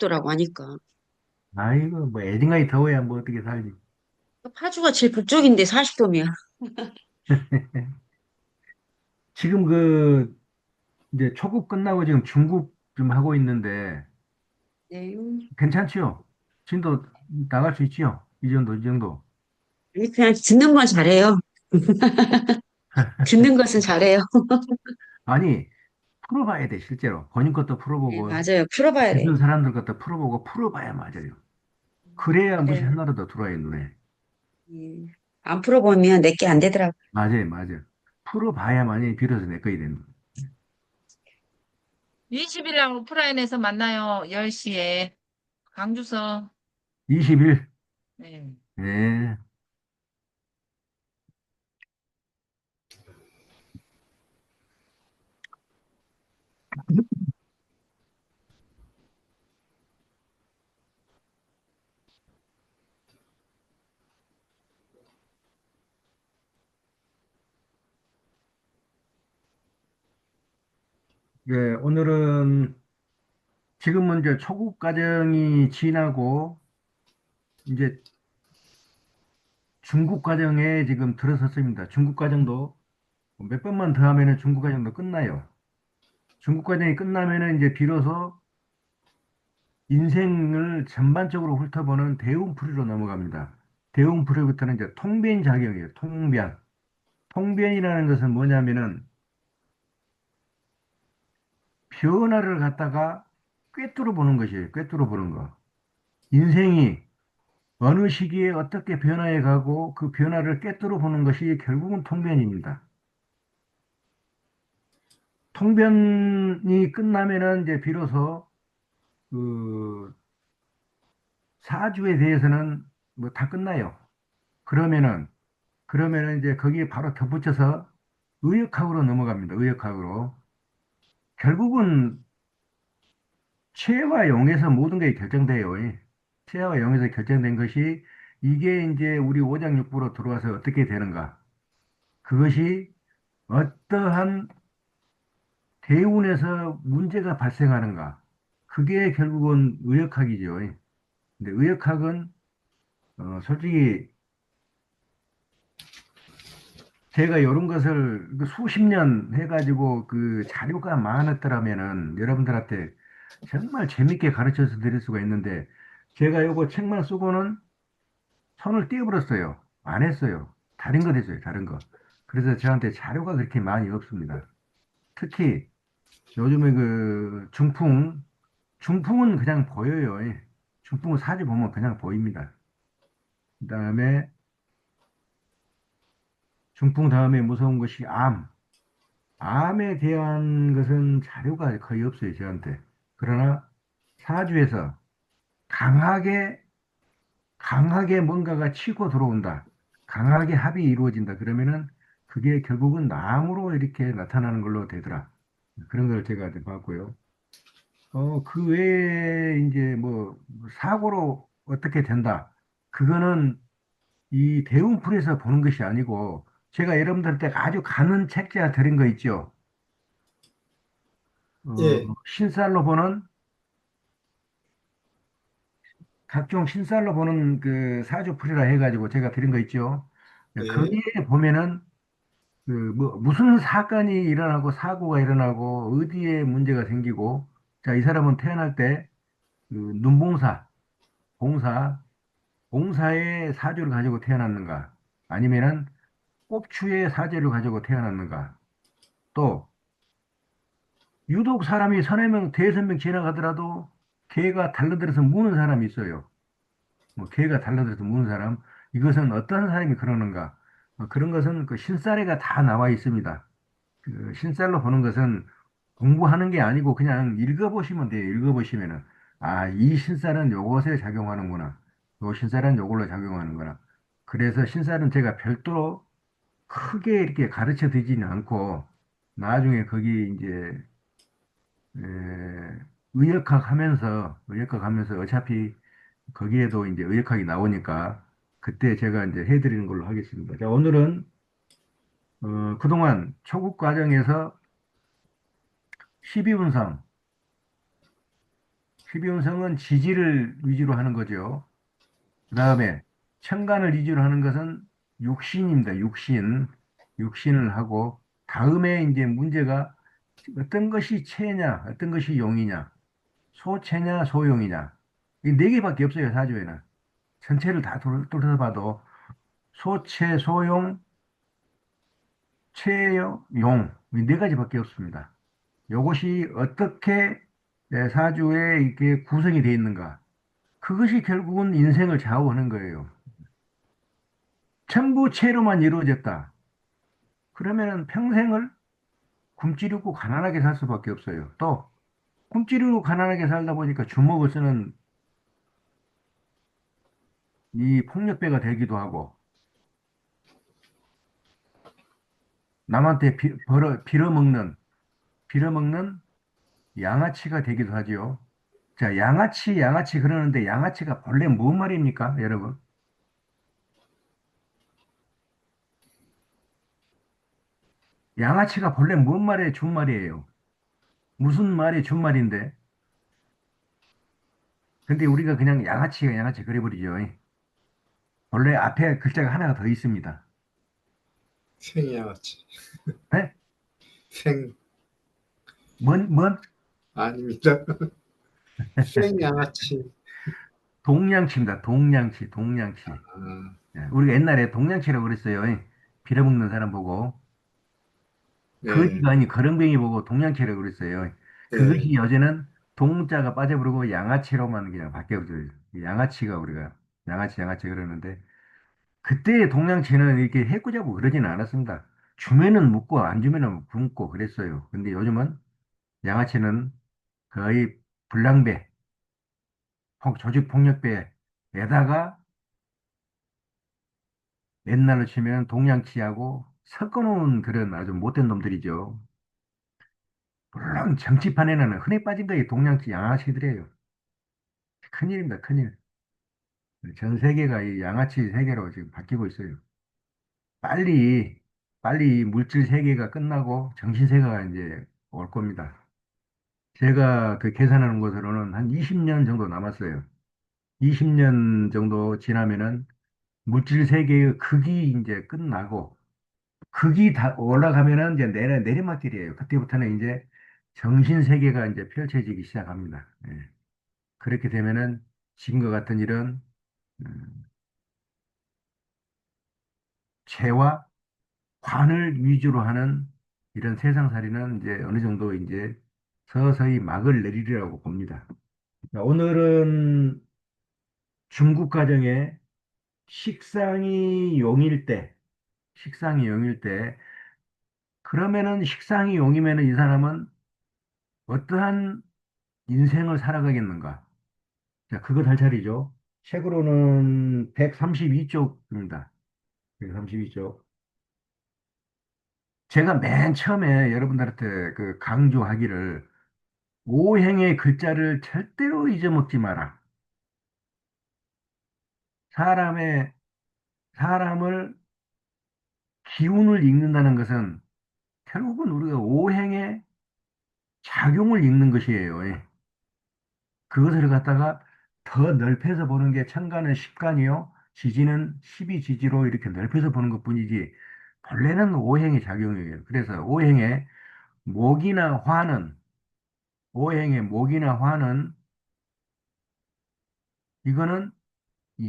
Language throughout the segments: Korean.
40도라고 하니까. 아이고, 뭐, 애증간이 더워야 뭐 어떻게 살지. 파주가 제일 북쪽인데 40도면. 지금 이제 초급 끝나고 지금 중급 좀 하고 있는데, 네. 괜찮지요? 진도 나갈 수 있지요? 이 정도, 이 정도. 아니, 그냥 듣는 건 잘해요. 듣는 것은 잘해요. 아니, 풀어봐야 돼, 실제로. 본인 것도 네, 풀어보고, 맞아요. 풀어봐야 돼. 주변 사람들 것도 풀어보고, 풀어봐야 맞아요. 그래야 무시 그래요. 하나라도 들어와요, 눈에. 예. 안 풀어보면 내게 안 되더라고. 맞아요, 맞아요. 풀어봐야만이 비로소 내 거이 되는 거예요. 20일 날 오프라인에서 만나요. 10시에. 강주서. 20일. 네. 네. 네, 오늘은 지금은 이제 초급 과정이 지나고, 이제 중급 과정에 지금 들어섰습니다. 중급 과정도 몇 번만 더 하면은 중급 과정도 끝나요. 중급 과정이 끝나면은 이제 비로소 인생을 전반적으로 훑어보는 대운풀이로 넘어갑니다. 대운풀이부터는 이제 통변 작용이에요. 통변. 통변이라는 것은 뭐냐면은 변화를 갖다가 꿰뚫어 보는 것이에요. 꿰뚫어 보는 거. 인생이 어느 시기에 어떻게 변화해 가고 그 변화를 꿰뚫어 보는 것이 결국은 통변입니다. 통변이 끝나면은 이제 비로소 그 사주에 대해서는 뭐 다 끝나요. 그러면은 이제 거기에 바로 덧붙여서 의역학으로 넘어갑니다. 의역학으로. 결국은 체와 용에서 모든 게 결정돼요. 체와 용에서 결정된 것이 이게 이제 우리 오장육부로 들어와서 어떻게 되는가. 그것이 어떠한 대운에서 문제가 발생하는가. 그게 결국은 의역학이죠. 근데 의역학은 솔직히 제가 이런 것을 그 수십 년 해가지고 그 자료가 많았더라면은 여러분들한테 정말 재밌게 가르쳐서 드릴 수가 있는데 제가 요거 책만 쓰고는 손을 떼어버렸어요. 안 했어요. 다른 거 됐어요. 다른 거. 그래서 저한테 자료가 그렇게 많이 없습니다. 특히 요즘에 그 중풍은 그냥 보여요. 중풍은 사진 보면 그냥 보입니다. 그다음에 중풍 다음에 무서운 것이 암. 암에 대한 것은 자료가 거의 없어요, 저한테. 그러나 사주에서 강하게, 강하게 뭔가가 치고 들어온다. 강하게 합이 이루어진다. 그러면은 그게 결국은 암으로 이렇게 나타나는 걸로 되더라. 그런 걸 제가 이제 봤고요. 그 외에 이제 뭐 사고로 어떻게 된다. 그거는 이 대운풀에서 보는 것이 아니고 제가 여러분들한테 아주 가는 책자 드린 거 있죠. 예, 신살로 보는 각종 신살로 보는 그 사주풀이라 해가지고 제가 드린 거 있죠. 네, 거기에 보면은 그 뭐 무슨 사건이 일어나고 사고가 일어나고 어디에 문제가 생기고 자, 이 사람은 태어날 때 그 눈봉사, 봉사, 봉사의 사주를 가지고 태어났는가 아니면은 꼽추의 사주를 가지고 태어났는가 또 유독 사람이 서너 명 대여섯 명 지나가더라도 개가 달라들어서 무는 사람이 있어요. 뭐 개가 달라들어서 무는 사람, 이것은 어떤 사람이 그러는가? 그런 것은 그 신사례가 다 나와 있습니다. 그 신살로 보는 것은 공부하는 게 아니고 그냥 읽어보시면 돼요. 읽어보시면은 아, 이 신살은 요것에 작용하는구나. 요 신살은 요걸로 작용하는구나. 그래서 신살은 제가 별도로 크게 이렇게 가르쳐 드리지는 않고 나중에 거기 이제 의역학 하면서 어차피 거기에도 이제 의역학이 나오니까 그때 제가 이제 해드리는 걸로 하겠습니다. 자, 오늘은 그동안 초급 과정에서 12분상, 십이운성은 지지를 위주로 하는 거죠. 그 다음에 천간을 위주로 하는 것은 육신입니다. 육신. 육신을 하고, 다음에 이제 문제가 어떤 것이 체냐, 어떤 것이 용이냐, 소체냐, 소용이냐. 이 네 개밖에 없어요, 사주에는. 전체를 다 뚫어서 봐도 소체, 소용, 체용, 용. 이 네 가지밖에 없습니다. 이것이 어떻게 내 사주에 이렇게 구성이 되어 있는가. 그것이 결국은 인생을 좌우하는 거예요. 전부 체로만 이루어졌다. 그러면은 평생을 굶주리고 가난하게 살 수밖에 없어요. 또 굶주리고 가난하게 살다 보니까 주먹을 쓰는 이 폭력배가 되기도 하고 남한테 빌어먹는 양아치가 되기도 하지요. 자, 양아치 그러는데 양아치가 본래 뭔 말입니까, 여러분? 양아치가 본래 뭔 말의 준말이에요? 무슨 말의 준말인데? 근데 우리가 그냥 양아치가 양아치 그래버리죠. 원래 앞에 글자가 하나가 더 있습니다. 생양아치. 네? 생, 뭔? 아닙니다. 생양아치. 동양치입니다. 동양치. 아, 예, 우리가 옛날에 동양치라고 그랬어요. 빌어먹는 사람 보고. 네, 거지가 아니 거렁뱅이 보고 동양치라고 그랬어요. 네. 그것이 요새는 동자가 빠져버리고 양아치로만 그냥 바뀌어버려요. 양아치가 우리가 양아치 그러는데 그때의 동양치는 이렇게 해꾸자고 그러지는 않았습니다. 주면은 묻고 안 주면은 굶고 그랬어요. 근데 요즘은 양아치는 거의 불량배, 조직폭력배에다가 옛날로 치면 동양치하고 섞어놓은 그런 아주 못된 놈들이죠. 물론 정치판에는 흔해 빠진 거이 동양치 양아치들이에요. 큰일입니다, 큰일. 전 세계가 이 양아치 세계로 지금 바뀌고 있어요. 빨리, 빨리 물질 세계가 끝나고 정신 세계가 이제 올 겁니다. 제가 그 계산하는 것으로는 한 20년 정도 남았어요. 20년 정도 지나면은 물질 세계의 극이 이제 끝나고 극이 다 올라가면은 이제 내리막길이에요. 그때부터는 이제 정신 세계가 이제 펼쳐지기 시작합니다. 예. 그렇게 되면은 지금과 같은 이런 음, 재와 관을 위주로 하는 이런 세상살이는 이제 어느 정도 이제 서서히 막을 내리리라고 봅니다. 자, 오늘은 중국 가정에 식상이 용일 때, 식상이 용일 때, 그러면은 식상이 용이면은 이 사람은 어떠한 인생을 살아가겠는가? 자, 그거 할 차례죠. 책으로는 132쪽입니다. 132쪽. 제가 맨 처음에 여러분들한테 그 강조하기를 오행의 글자를 절대로 잊어먹지 마라. 사람의, 사람을 기운을 읽는다는 것은 결국은 우리가 오행의 작용을 읽는 것이에요. 예. 그것을 갖다가 더 넓혀서 보는 게 천간은 십간이요. 지지는 십이지지로 이렇게 넓혀서 보는 것뿐이지 본래는 오행의 작용이에요. 그래서 목이나 화는 오행의 목이나 화는 이거는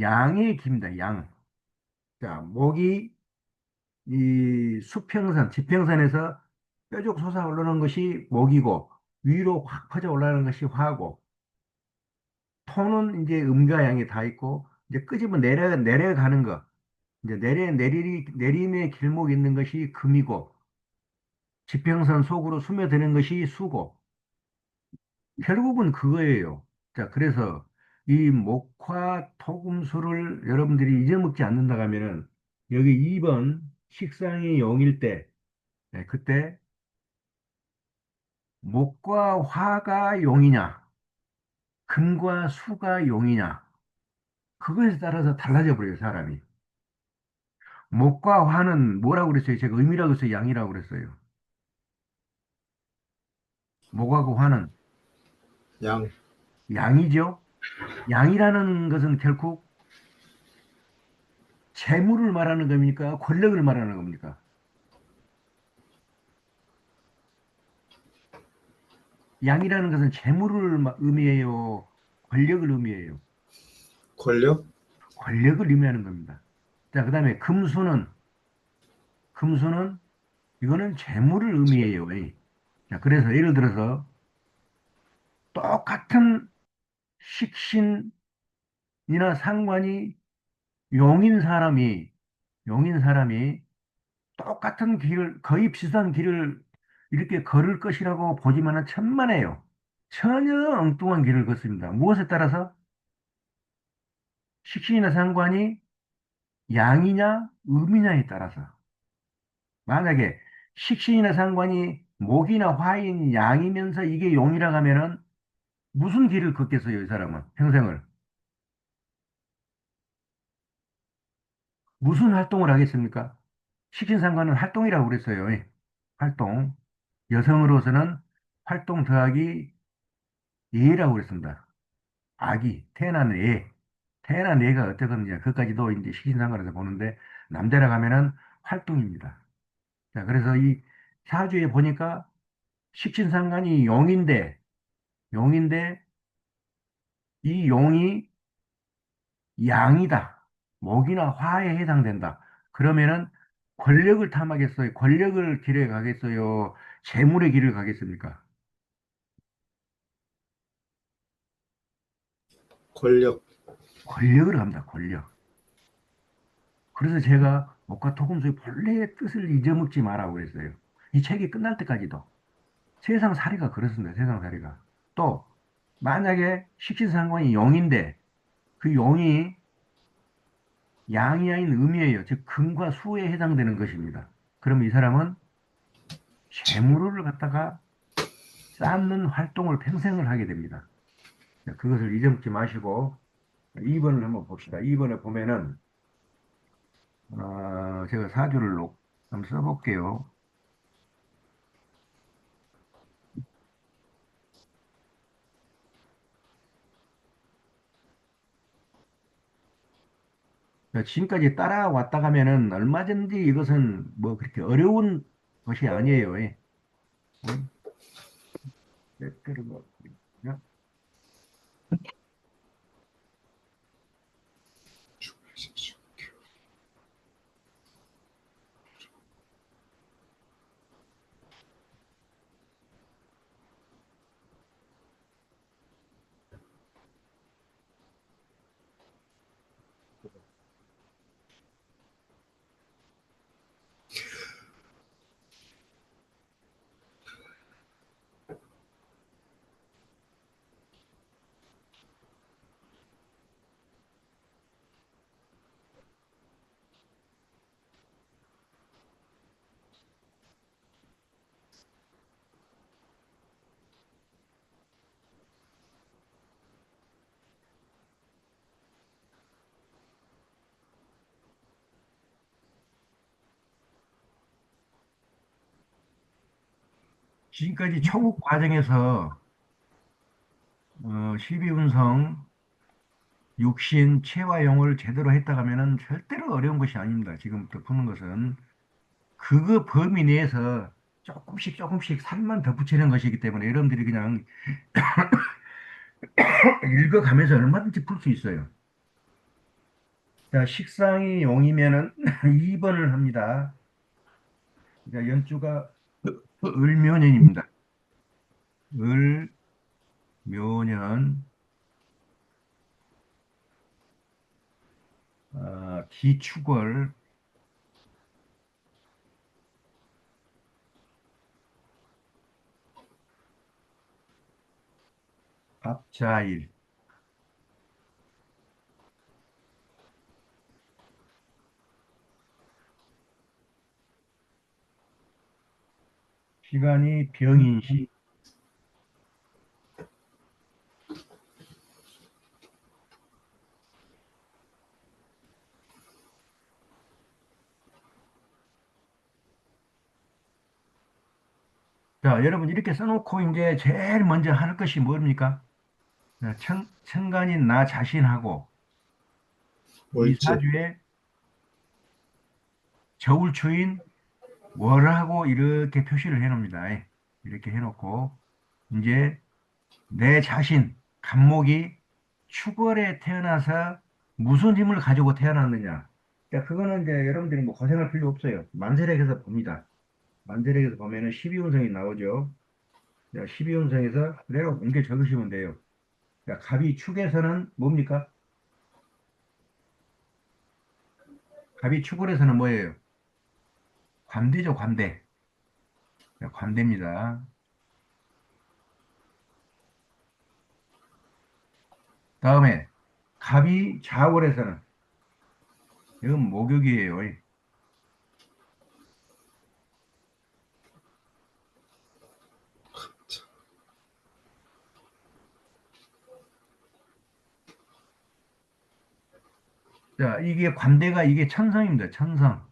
양의 기입니다. 양. 자, 목이 이 수평선, 지평선에서 뾰족 솟아 오르는 것이 목이고 위로 확 퍼져 올라가는 것이 화고 토는 이제 음과 양이 다 있고 이제 끄집어 내려가는 거 이제 내림의 길목이 있는 것이 금이고 지평선 속으로 스며드는 것이 수고 결국은 그거예요. 자, 그래서 이 목화 토금수를 여러분들이 잊어먹지 않는다 하면은 여기 2번 식상이 0일 때 그때 목과 화가 용이냐 금과 수가 용이냐 그거에 따라서 달라져 버려요, 사람이. 목과 화는 뭐라고 그랬어요? 제가 음이라고 했어요, 양이라고 그랬어요. 목하고 화는 양. 양이죠. 양이라는 것은 결국 재물을 말하는 겁니까? 권력을 말하는 겁니까? 양이라는 것은 재물을 의미해요. 권력을 의미해요. 권력? 권력을 의미하는 겁니다. 자, 그다음에 금수는 이거는 재물을 의미해요. 예. 자, 그래서 예를 들어서 똑같은 식신이나 상관이 용인 사람이 용인 사람이 똑같은 길을 거의 비슷한 길을 이렇게 걸을 것이라고 보지만은 천만에요. 전혀 엉뚱한 길을 걷습니다. 무엇에 따라서 식신이나 상관이 양이냐 음이냐에 따라서 만약에 식신이나 상관이 목이나 화인 양이면서 이게 용이라 하면은 무슨 길을 걷겠어요, 이 사람은 평생을 무슨 활동을 하겠습니까? 식신상관은 활동이라고 그랬어요. 예. 활동. 여성으로서는 활동 더하기 예라고 그랬습니다. 아기, 태어난 애. 태어난 애가 어떻거든요. 그것까지도 이제 식신상관에서 보는데, 남자라 하면은 활동입니다. 자, 그래서 이 사주에 보니까 식신상관이 용인데, 이 용이 양이다. 목이나 화에 해당된다. 그러면은 권력을 탐하겠어요? 권력을 길에 가겠어요? 재물의 길을 가겠습니까? 권력. 권력을 갑니다. 권력. 그래서 제가 목과 토금수의 본래의 뜻을 잊어먹지 마라고 그랬어요. 이 책이 끝날 때까지도. 세상 살이가 그렇습니다. 세상 살이가. 또 만약에 식신상관이 용인데 그 용이 양이 아닌 음이에요. 즉 금과 수에 해당되는 것입니다. 그럼 이 사람은 재물을 갖다가 쌓는 활동을 평생을 하게 됩니다. 자, 그것을 잊어먹지 마시고 2번을 한번 봅시다. 2번에 보면은 제가 사주를 한번 써볼게요. 지금까지 따라왔다 가면은 얼마든지 이것은 뭐 그렇게 어려운 것이 아니에요. 예. 응? 뭐, 지금까지 초급 과정에서 12운성, 육신, 체화용을 제대로 했다 가면은 절대로 어려운 것이 아닙니다. 지금부터 푸는 것은 그거 범위 내에서 조금씩 살만 더 붙이는 것이기 때문에 여러분들이 그냥 읽어가면서 얼마든지 풀 수 있어요. 자, 식상이 용이면은 2번을 합니다. 자, 연주가 을묘년입니다. 을묘년, 기축월, 갑자일. 시간이 병인시. 자, 여러분 이렇게 써놓고 이제 제일 먼저 할 것이 뭡니까? 천간인 나 자신하고 이 월지, 사주에 저울추인 월하고 이렇게 표시를 해놓습니다. 이렇게 해놓고 이제 내 자신, 간목이 축월에 태어나서 무슨 힘을 가지고 태어났느냐. 자, 그거는 이제 여러분들이 뭐 고생할 필요 없어요. 만세력에서 봅니다. 만세력에서 보면은 12운성이 나오죠. 자, 12운성에서 그대로 옮겨 적으시면 돼요. 자, 갑이 축에서는 뭡니까? 갑이 축월에서는 뭐예요? 관대죠, 관대. 자, 관대입니다. 다음에 갑이 좌월에서는 이건 목욕이에요. 자, 이게 관대가 이게 천성입니다. 천성.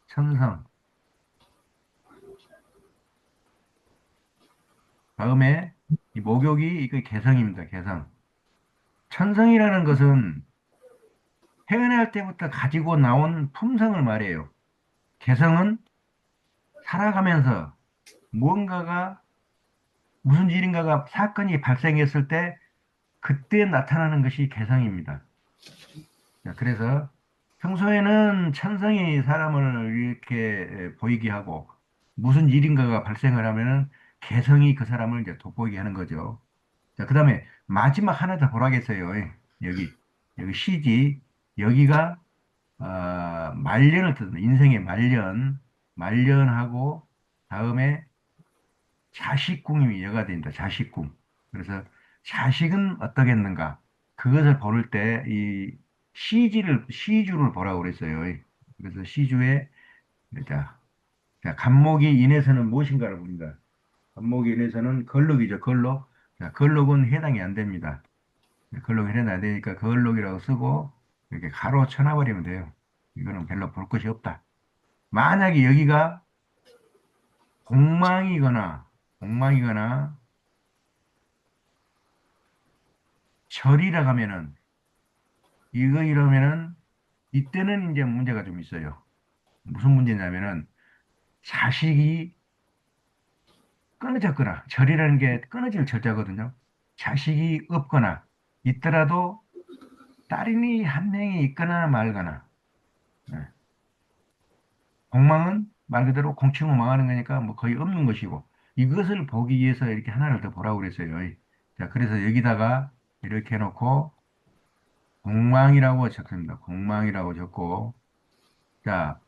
천성. 다음에 이 목욕이 이게 개성입니다. 개성. 천성이라는 것은 태어날 때부터 가지고 나온 품성을 말해요. 개성은 살아가면서 무언가가 무슨 일인가가 사건이 발생했을 때 그때 나타나는 것이 개성입니다. 자, 그래서 평소에는 천성이 사람을 이렇게 보이게 하고 무슨 일인가가 발생을 하면은 개성이 그 사람을 이제 돋보이게 하는 거죠. 자, 그 다음에 마지막 하나 더 보라겠어요. 여기, 여기 시지. 여기가, 말년을 뜻합니다. 인생의 말년, 말년하고 다음에 자식궁이 여가 됩니다. 자식궁. 그래서 자식은 어떠겠는가? 그것을 보를 때 이 시주를 보라고 그랬어요. 그래서 시주에, 자, 자, 간목이 인해서는 무엇인가를 봅니다. 간목이 인해서는 걸록이죠. 걸록. 자, 걸록은 해당이 안 됩니다. 걸록이 해당이 안 되니까 걸록이라고 쓰고 이렇게 가로 쳐놔버리면 돼요. 이거는 별로 볼 것이 없다. 만약에 여기가 공망이거나, 공망이거나 절이라 하면은 이거 이러면은 이때는 이제 문제가 좀 있어요. 무슨 문제냐면은 자식이 끊어졌거나 절이라는 게 끊어질 절자거든요. 자식이 없거나 있더라도 딸이니 한 명이 있거나 말거나. 네. 공망은 말 그대로 공치고 망하는 거니까 뭐 거의 없는 것이고 이것을 보기 위해서 이렇게 하나를 더 보라고 그랬어요. 자, 그래서 여기다가 이렇게 해놓고 공망이라고 적습니다. 공망이라고 적고 자,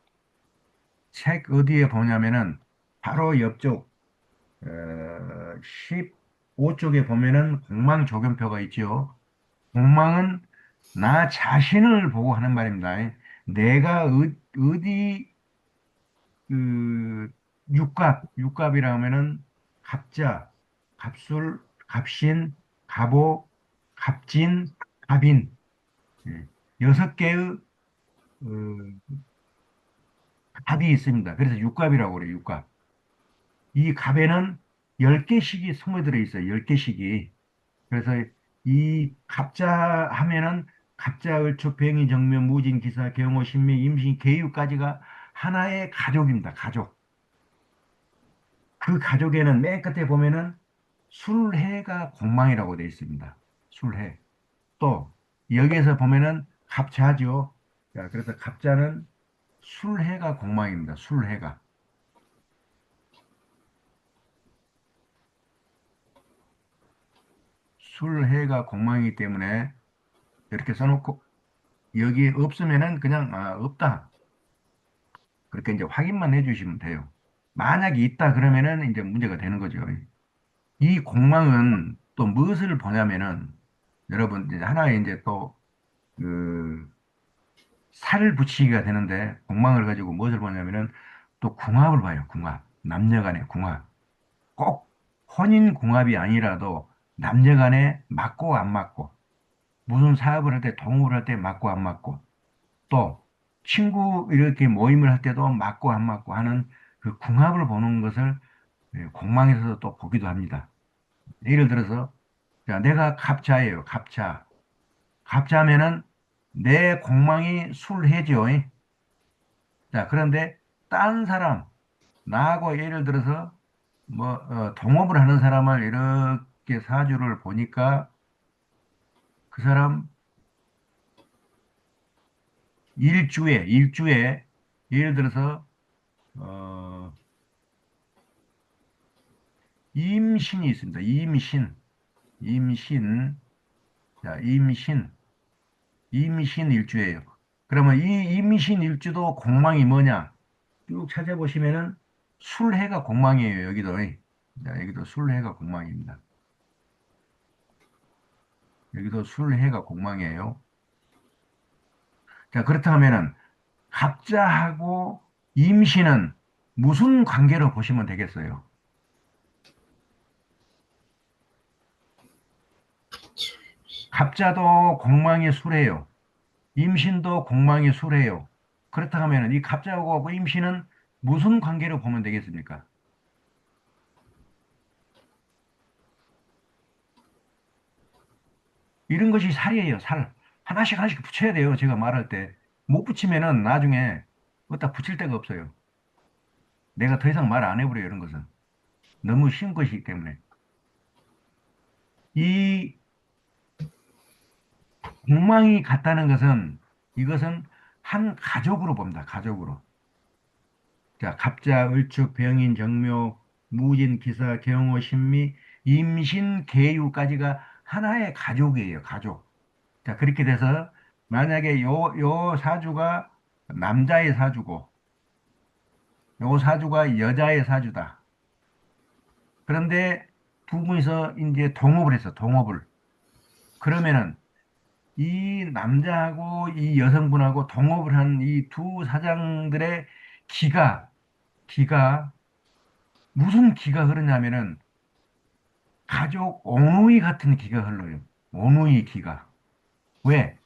책 어디에 보냐면은 바로 옆쪽 15쪽에 보면은 공망조견표가 있죠. 공망은 나 자신을 보고 하는 말입니다. 내가 어디 그 육갑이라 하면은 갑자, 갑술, 갑신, 갑오, 갑진, 갑인 예, 6개의 갑이 있습니다. 그래서 육갑이라고 그래요. 육갑. 이 갑에는 10개씩이 스며들어 있어요. 10개씩이. 그래서 이 갑자 하면은 갑자, 을초, 병이, 정묘, 무진, 기사, 경호, 신묘, 임신, 계유까지가 하나의 가족입니다. 가족. 그 가족에는 맨 끝에 보면은 술해가 공망이라고 되어 있습니다. 술해. 또 여기에서 보면은 갑자죠. 자, 그래서 갑자는 술해가 공망입니다. 술해가. 술해가 공망이기 때문에 이렇게 써놓고 여기 없으면은 그냥 없다. 그렇게 이제 확인만 해주시면 돼요. 만약에 있다 그러면은 이제 문제가 되는 거죠. 이 공망은 또 무엇을 보냐면은 여러분 이제 하나의 이제 또 그 살을 붙이기가 되는데 공망을 가지고 무엇을 보냐면은 또 궁합을 봐요. 궁합. 남녀 간의 궁합. 꼭 혼인 궁합이 아니라도 남녀 간에 맞고 안 맞고 무슨 사업을 할 때 동업을 할 때 맞고 안 맞고 또 친구 이렇게 모임을 할 때도 맞고 안 맞고 하는 그 궁합을 보는 것을 공망에서도 또 보기도 합니다. 예를 들어서 자, 내가 갑자예요. 갑자. 갑자면은 내 공망이 술해죠. 자, 그런데 딴 사람, 나하고 예를 들어서 동업을 하는 사람을 이렇게 사주를 보니까 그 사람 일주에 예를 들어서 어, 임신이 있습니다. 임신, 자, 임신 일주예요. 그러면 이 임신 일주도 공망이 뭐냐? 쭉 찾아보시면은 술해가 공망이에요. 여기도. 자, 여기도 술해가 공망입니다. 여기도 술해가 공망이에요. 자, 그렇다면은 갑자하고 임신은 무슨 관계로 보시면 되겠어요? 갑자도 공망이 술해요. 임신도 공망이 술해요. 그렇다 하면은 이 갑자하고 임신은 무슨 관계로 보면 되겠습니까? 이런 것이 살이에요, 살. 하나씩 하나씩 붙여야 돼요, 제가 말할 때. 못 붙이면은 나중에 어디다 붙일 데가 없어요. 내가 더 이상 말 안 해버려요, 이런 것은. 너무 쉬운 것이기 때문에. 이 공망이 같다는 것은 이것은 한 가족으로 봅니다, 가족으로. 자, 갑자, 을축, 병인, 정묘, 무진, 기사, 경호, 신미, 임신, 계유까지가 하나의 가족이에요, 가족. 자, 그렇게 돼서 만약에 요 사주가 남자의 사주고 요 사주가 여자의 사주다. 그런데 두 분이서 이제 동업을 했어, 동업을. 그러면은 이 남자하고 이 여성분하고 동업을 한 이 두 사장들의 기가, 기가, 무슨 기가 흐르냐면은 가족 온누이 같은 기가 흘러요. 온누이 기가. 왜?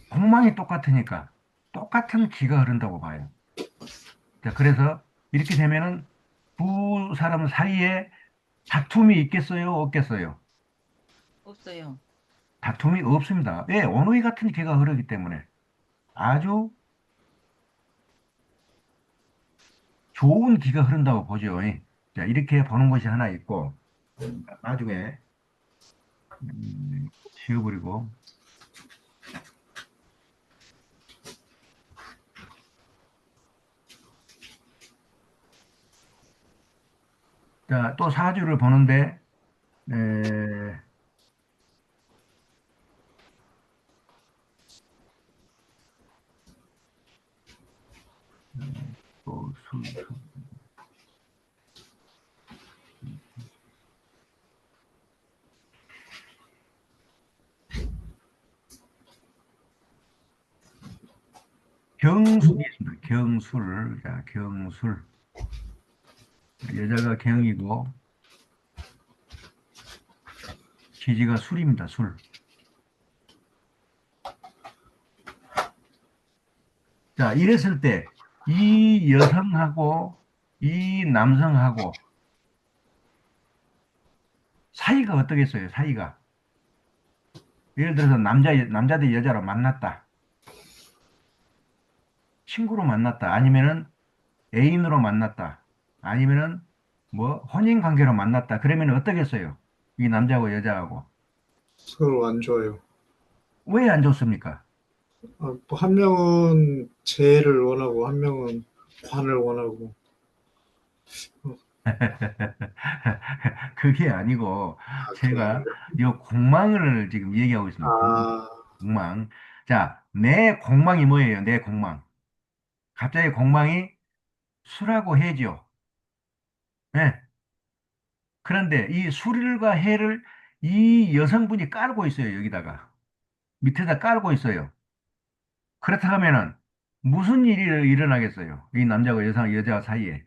공망이 똑같으니까 똑같은 기가 흐른다고 봐요. 자, 그래서 이렇게 되면은 두 사람 사이에 다툼이 있겠어요? 없겠어요? 없어요. 다툼이 없습니다. 왜? 온누이 같은 기가 흐르기 때문에 아주 좋은 기가 흐른다고 보죠. 자, 이렇게 보는 것이 하나 있고 나중에 지워버리고 자, 또 사주를 보는데 에, 또 경술이 있습니다. 경술. 자, 경술. 여자가 경이고 기지가 술입니다. 술. 자, 이랬을 때 이 여성하고 이 남성하고 사이가 어떻겠어요? 사이가. 예를 들어서 남자 대 여자로 만났다. 친구로 만났다. 아니면은 애인으로 만났다. 아니면은 혼인 관계로 만났다. 그러면 어떻겠어요? 이 남자하고 여자하고. 서로 안 좋아요. 왜 안 좋습니까? 뭐한 명은 재를 원하고 한 명은 관을 원하고. 그게 아니고 그게 제가 아니라. 이 공망을 지금 얘기하고 있습니다. 아, 공망. 자, 내 공망이 뭐예요? 내 공망. 갑자기 공망이 술하고 해죠. 예. 그런데 이 술과 해를 이 여성분이 깔고 있어요. 여기다가. 밑에다 깔고 있어요. 그렇다 하면은 무슨 일이 일어나겠어요? 이 남자와 여자 사이에.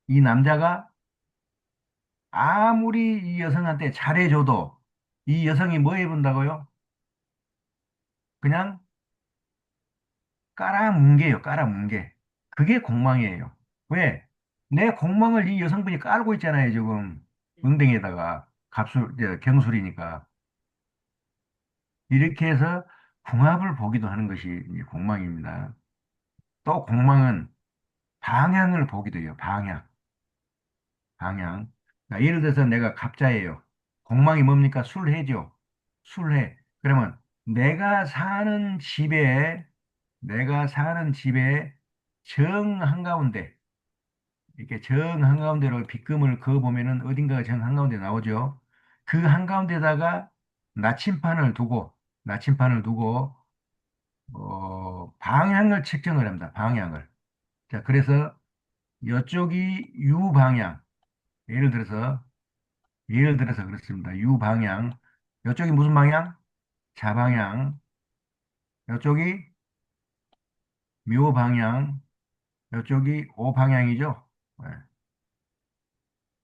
이 남자가 아무리 이 여성한테 잘해줘도 이 여성이 뭐 해본다고요? 그냥 깔아뭉개요, 깔아뭉개. 그게 공망이에요. 왜? 내 공망을 이 여성분이 깔고 있잖아요, 지금. 엉덩이에다가. 경술이니까. 이렇게 해서 궁합을 보기도 하는 것이 이제 공망입니다. 또 공망은 방향을 보기도 해요, 방향. 방향. 그러니까 예를 들어서 내가 갑자예요. 공망이 뭡니까? 술해죠. 술해. 그러면 내가 사는 집에 정 한가운데, 이렇게 정 한가운데로 빗금을 그어보면은 어딘가가 정 한가운데 나오죠. 그 한가운데다가 나침판을 두고, 방향을 측정을 합니다. 방향을. 자, 그래서 이쪽이 유방향. 예를 들어서, 예를 들어서 그렇습니다. 유방향. 이쪽이 무슨 방향? 자방향. 이쪽이 묘방향. 이쪽이 오방향이죠. 네.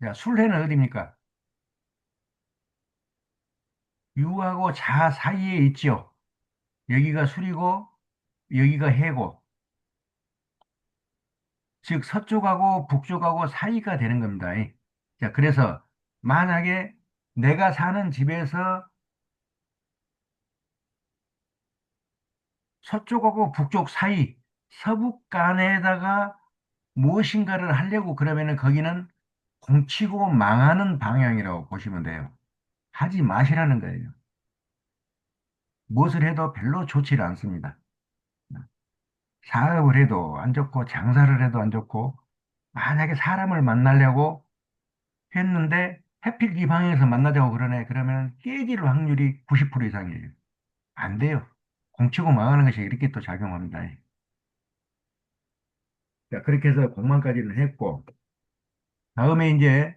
자, 술해는 어디입니까? 유하고 자 사이에 있죠. 여기가 술이고 여기가 해고. 즉 서쪽하고 북쪽하고 사이가 되는 겁니다. 자, 그래서 만약에 내가 사는 집에서 서쪽하고 북쪽 사이, 서북간에다가 무엇인가를 하려고 그러면은 거기는 공치고 망하는 방향이라고 보시면 돼요. 하지 마시라는 거예요. 무엇을 해도 별로 좋지를 않습니다. 사업을 해도 안 좋고 장사를 해도 안 좋고 만약에 사람을 만나려고 했는데 하필 이 방향에서 만나자고 그러네. 그러면 깨질 확률이 90% 이상이에요. 안 돼요. 공치고 망하는 것이 이렇게 또 작용합니다. 자, 그렇게 해서 공만까지는 했고 다음에 에,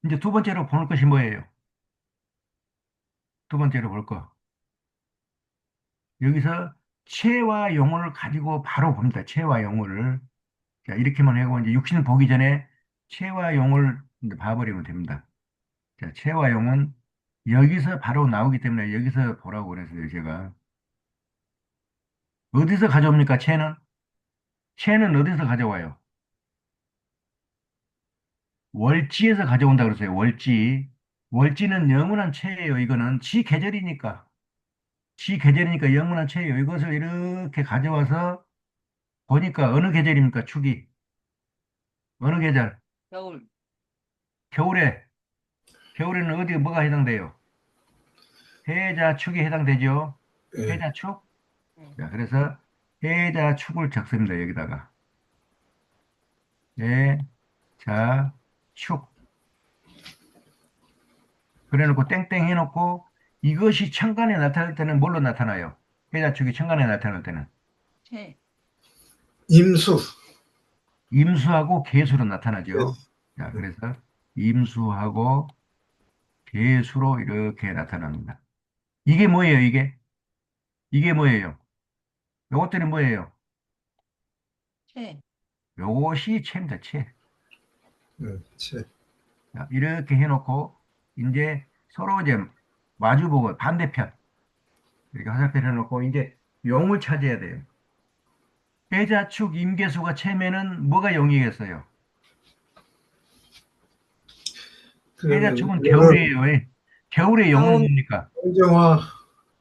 이제 두 번째로 볼 것이 뭐예요? 두 번째로 볼 거. 여기서 체와 용을 가지고 바로 봅니다. 체와 용을. 자, 이렇게만 하고 이제 육신을 보기 전에 체와 용을 이제 봐버리면 됩니다. 자, 체와 용은 여기서 바로 나오기 때문에 여기서 보라고 그랬어요, 제가. 어디서 가져옵니까, 체는? 체는 어디서 가져와요? 월지에서 가져온다 그랬어요, 월지. 월지는 영원한 체예요, 이거는. 지 계절이니까 영원한 체예요. 이것을 이렇게 가져와서 보니까 어느 계절입니까, 축이? 어느 계절? 겨울. 겨울에. 겨울에는 어디 뭐가 해당돼요? 해자축이 해당되죠? 예. 해자축? 네. 자, 그래서 해자축을 적습니다, 여기다가. 해자축. 그래 놓고 땡땡 해놓고 이것이 천간에 나타날 때는 뭘로 나타나요? 해자축이 천간에 나타날 때는 채. 임수. 임수하고 계수로 예. 나타나죠. 자, 그래서 임수하고 계수로 이렇게 나타납니다. 이게 뭐예요, 이게? 이게 뭐예요? 요것들이 뭐예요? 채. 요것이 체입니다, 체. 채. 자, 이렇게 해놓고 이제 서로 이제 마주보고 반대편 이렇게 화살표 해놓고 이제 용을 찾아야 돼요. 해자축 임계수가 체면은 뭐가 용이겠어요? 그러면 해자축은 이거는 겨울이에요. 왜? 겨울의 용은 사오미, 뭡니까? 정화.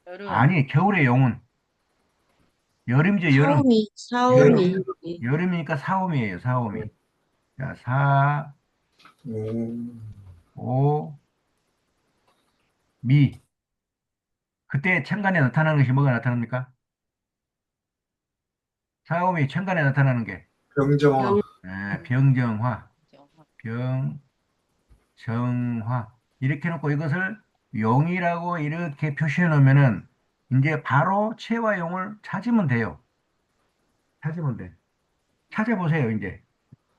여름. 아니, 겨울의 용은 여름이죠, 여름. 사오미, 여름. 사오미. 여름이니까 사오미예요, 사오미. 자, 사, 음, 오, 미. 그때 천간에 나타나는 것이 뭐가 나타납니까? 사오미 천간에 나타나는 게 병정화. 병정화, 정화. 병정화. 이렇게 놓고 이것을 용이라고 이렇게 표시해 놓으면은 이제 바로 체와 용을 찾으면 돼요. 찾으면 돼. 찾아보세요, 이제.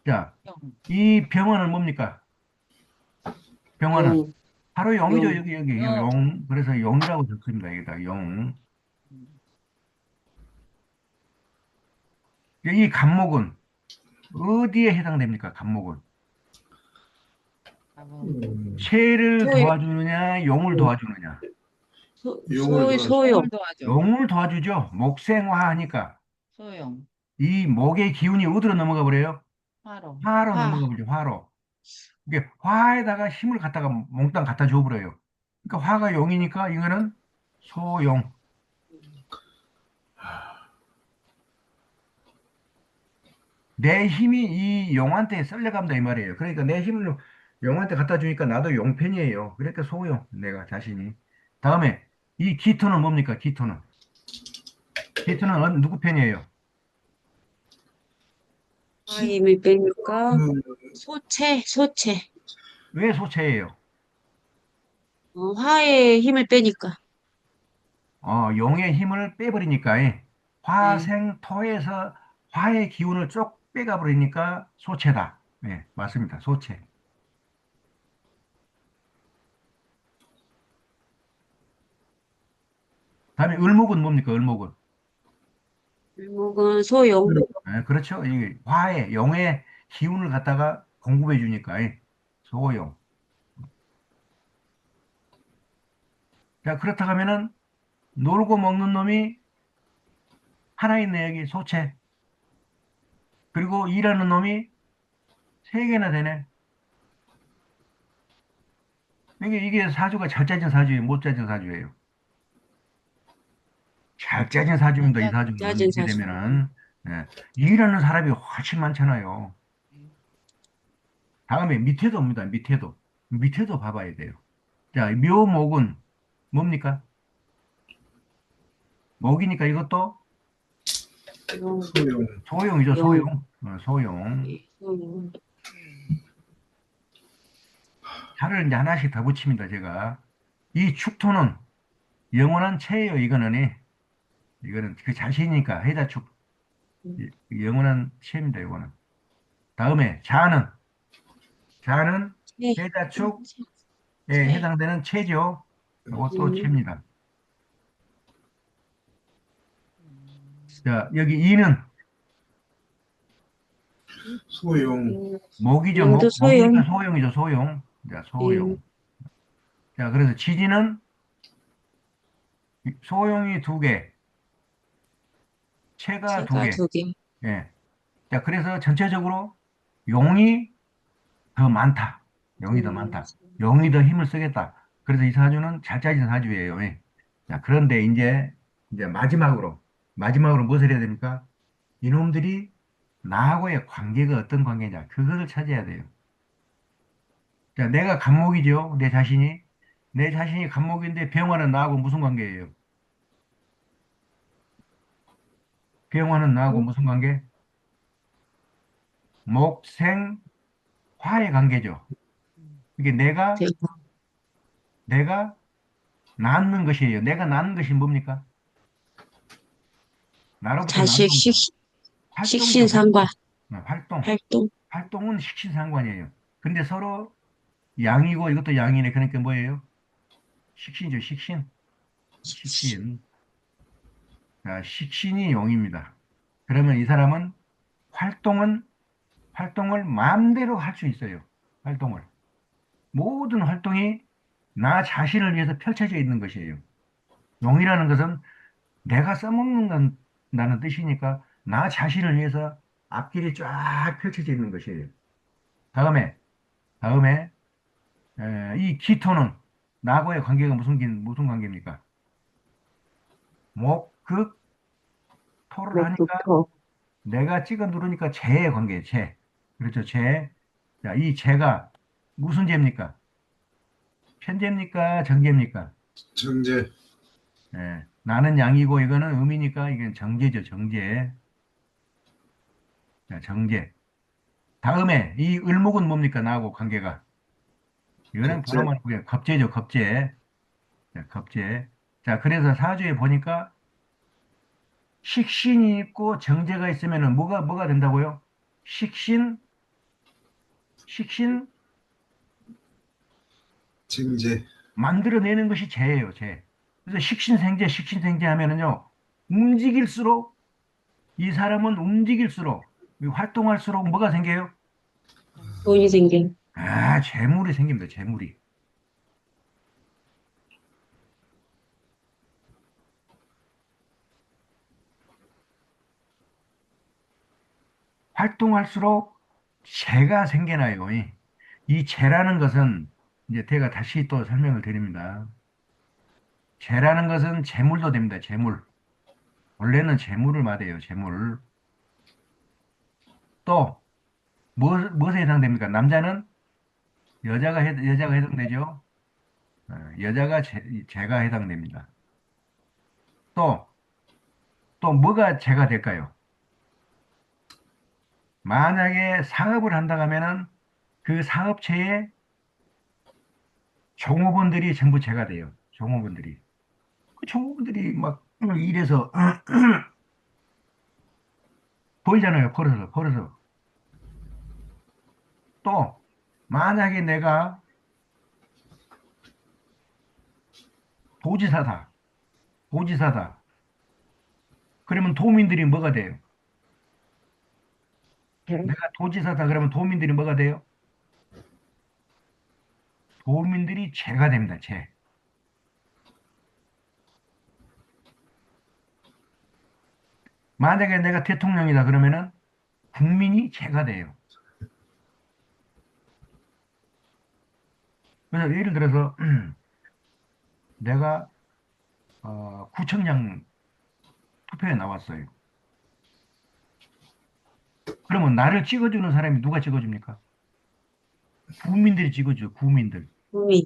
자, 영. 이 병원은 뭡니까? 병원은 용, 바로 용이죠, 용. 여기 영. 용. 그래서 용이라고 적습니다, 여기다 용. 음. 이 간목은 어디에 해당됩니까, 간목은? 가보. 체를 소유, 도와주느냐, 용을 도와주느냐? 용을 도와줘. 소용. 용을 도와줘. 용을 도와주죠. 목생화하니까. 소용. 이 목의 기운이 어디로 넘어가 버려요? 화로. 화로 화, 넘어가 버리죠, 화로. 이게 화에다가 힘을 갖다가 몽땅 갖다 줘버려요. 그러니까 화가 용이니까 이거는 소용. 내 힘이 이 용한테 썰려간다 이 말이에요. 그러니까 내 힘을 용한테 갖다 주니까 나도 용편이에요. 그러니까 소용, 내가 자신이. 다음에 이 기토는 뭡니까? 기토는. 기토는 누구 편이에요? 화 힘을 빼니까 음, 소체. 왜 소체예요? 화의 힘을 빼니까. 용의 힘을 빼버리니까 네. 화생토에서 화의 기운을 쭉 빼가버리니까 소체다. 네, 맞습니다. 소체. 다음에 을목은 뭡니까? 을목은. 목은 소용. 네, 그렇죠. 이 화의 용의 기운을 갖다가 공급해 주니까 소용. 자, 그렇다 하면은 놀고 먹는 놈이 하나 있네, 여기 소체. 그리고 일하는 놈이 세 개나 되네. 이게 사주가 잘 짜진 사주예요, 못 짜진 사주예요. 잘 짜진 사주입니다, 이 사주는. 짜진 이렇게 사실. 되면은. 예, 일하는 사람이 훨씬 많잖아요. 다음에 밑에도 옵니다, 밑에도. 밑에도 봐봐야 돼요. 자, 묘목은 뭡니까? 목이니까 이것도 용, 소용. 소용이죠, 용, 소용. 소용. 소용. 자를 이제 하나씩 더 붙입니다, 제가. 이 축토는 영원한 체예요, 이거는. 이거는 그 자신이니까, 해자축. 영원한 체입니다, 이거는. 다음에 자는 체, 해자축에 체. 해당되는 체죠. 이것도 음, 체입니다. 자, 여기 이는 소용. 목이죠, 용도 목이니까 소용. 소용이죠, 소용. 자, 음, 소용. 자, 그래서 지지는 소용이 두 개, 체가 두 체가 개. 두 개. 예. 자, 그래서 전체적으로 용이 더 많다. 용이 더 음, 많다. 용이 더 힘을 쓰겠다. 그래서 이 사주는 잘 짜진 사주예요. 예. 자, 그런데 이제 마지막으로 무엇을 해야 됩니까? 이놈들이 나하고의 관계가 어떤 관계냐. 그것을 찾아야 돼요. 자, 내가 간목이죠. 내 자신이. 내 자신이 간목인데 병화는 나하고 무슨 관계예요? 병화는 나하고 무슨 관계? 목생 화의 관계죠. 이게 내가 낳는 것이에요. 내가 낳는 것이 뭡니까? 나로부터 낳는 자식, 거죠. 활동이죠, 식신상관, 활동. 활동. 활동. 활동은 식신상관이에요. 근데 서로 양이고 이것도 양이네. 그러니까 뭐예요? 식신이죠, 식신. 식신. 자, 식신이 용입니다. 그러면 이 사람은 활동은, 활동을 마음대로 할 수 있어요. 활동을. 모든 활동이 나 자신을 위해서 펼쳐져 있는 것이에요. 용이라는 것은 내가 써먹는다는 뜻이니까 나 자신을 위해서 앞길이 쫙 펼쳐져 있는 것이에요. 다음에 이 기토는 나하고의 관계가 무슨 관계입니까? 목, 극, 토를 하니까 목극토. 내가 찍어 누르니까 재의 관계예요. 재. 그렇죠. 재. 자, 이 재가 무슨 재입니까? 편재입니까? 정재입니까? 정제. 나는 양이고 이거는 음이니까 이건 정제죠. 정제. 자, 정제. 다음에 이 을목은 뭡니까? 나하고 관계가. 이거는 겁제. 바로 말고 그냥 겁제죠. 겁제. 자, 겁제. 자, 그래서 사주에 보니까 식신이 있고 정제가 있으면은 뭐가 된다고요? 식신, 식신 정제. 만들어내는 것이 재예요, 재. 그래서 식신생재 하면은요, 움직일수록, 이 사람은 움직일수록, 활동할수록 뭐가 생겨요? 돈이 생겨. 재물이 생깁니다, 재물이. 활동할수록 재가 생겨나요. 이 재라는 것은 이제 제가 다시 또 설명을 드립니다. 재라는 것은 재물도 됩니다. 재물. 원래는 재물을 말해요. 재물. 또 무엇에 해당됩니까? 남자는 여자가 해당되죠. 여자가 재가 해당됩니다. 또 뭐가 재가 될까요? 만약에 사업을 한다 하면은 그 사업체에 종업원들이 전부 재가 돼요. 종업원들이. 그 종업원들이 막 일해서 보이잖아요. 벌어서. 또 만약에 내가 도지사다. 도지사다. 그러면 도민들이 뭐가 돼요? 내가 도지사다 그러면 도민들이 뭐가 돼요? 도민들이 죄가 됩니다. 죄. 만약에 내가 대통령이다 그러면은 국민이 죄가 돼요. 그래서 예를 들어서 내가 구청장 투표에 나왔어요. 그러면 나를 찍어주는 사람이 누가 찍어줍니까? 국민들이 찍어줘. 국민들. 꿈이.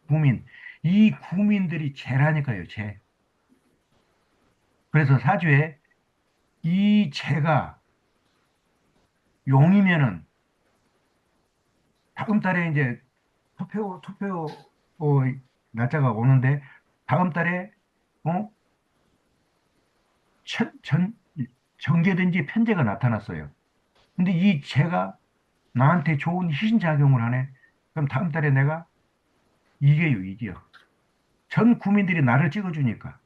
국민. 이 국민들이 죄라니까요. 죄. 그래서 사주에 이 죄가 용이면은 다음 달에 이제 투표 날짜가 오는데 다음 달에 어? 천, 정제든지 편제가 나타났어요. 근데 이 죄가 나한테 좋은 희신작용을 하네. 그럼 다음 달에 내가 이겨요, 이겨. 전 국민들이 나를 찍어주니까.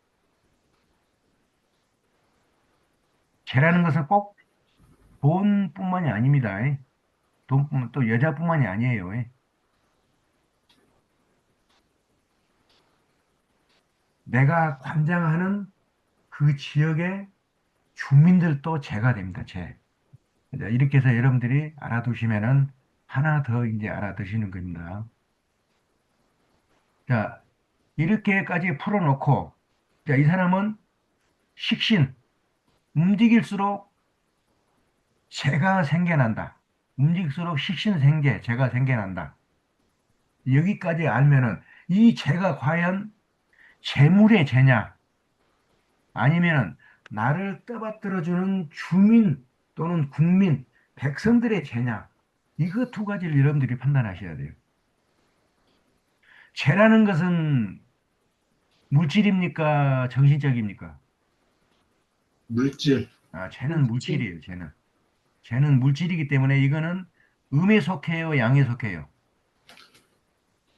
죄라는 것은 꼭 돈뿐만이 아닙니다. 돈뿐만, 또 여자뿐만이 아니에요. 내가 관장하는 그 지역의 주민들도 죄가 됩니다, 죄. 자, 이렇게 해서 여러분들이 알아두시면은 하나 더 이제 알아두시는 겁니다. 자, 이렇게까지 풀어놓고, 자, 이 사람은 식신, 움직일수록 재가 생겨난다. 움직일수록 식신생재, 재가 생겨난다. 여기까지 알면은 이 재가 과연 재물의 재냐, 아니면은 나를 떠받들어주는 주민 또는 국민, 백성들의 재냐, 이거 두 가지를 여러분들이 판단하셔야 돼요. 재라는 것은 물질입니까? 정신적입니까? 물질, 재는 물질이에요, 재는. 재는 물질이기 때문에 이거는 음에 속해요, 양에 속해요?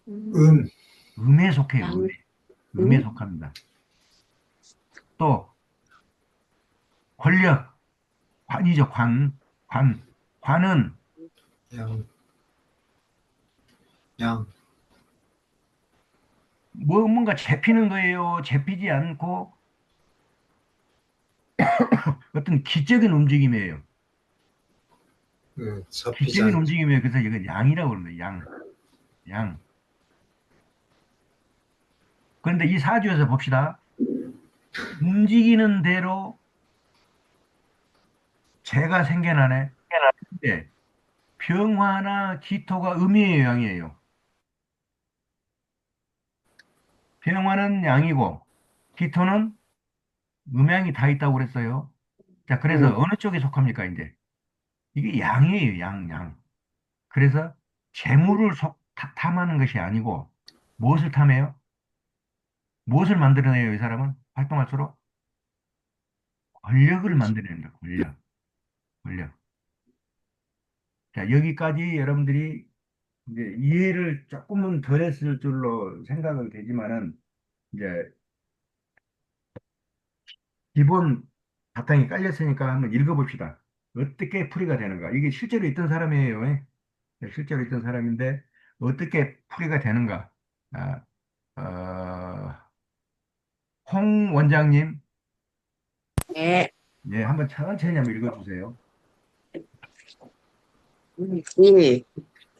음, 음에 속해요, 양, 음에. 음에 음? 속합니다. 또 권력, 관이죠, 관. 관은 양, 양, 뭔가 잡히는 거예요, 잡히지 않고 어떤 기적인 움직임이에요. 잡히지 기적인 않죠. 움직임이에요. 그래서 이건 양이라고 그러는 거예요, 양. 그런데 이 사주에서 봅시다. 움직이는 대로 재가 생겨나네. 근데 병화나 기토가 음이에요, 양이에요? 병화는 양이고 기토는 음양이 다 있다고 그랬어요. 자, 그래서 어느 쪽에 속합니까, 이제? 이게 양이에요, 양. 그래서 재물을 탐하는 것이 아니고 무엇을 탐해요? 무엇을 만들어내요, 이 사람은? 활동할수록 권력을 만들어낸다, 권력. 자, 여기까지 여러분들이 이제 이해를 조금은 덜 했을 줄로 생각은 되지만은 이제 기본 바탕이 깔렸으니까 한번 읽어봅시다. 어떻게 풀이가 되는가? 이게 실제로 있던 사람이에요. 실제로 있던 사람인데 어떻게 풀이가 되는가? 아, 어, 홍 원장님, 네. 예, 한번 천천히 한번 읽어주세요. 1.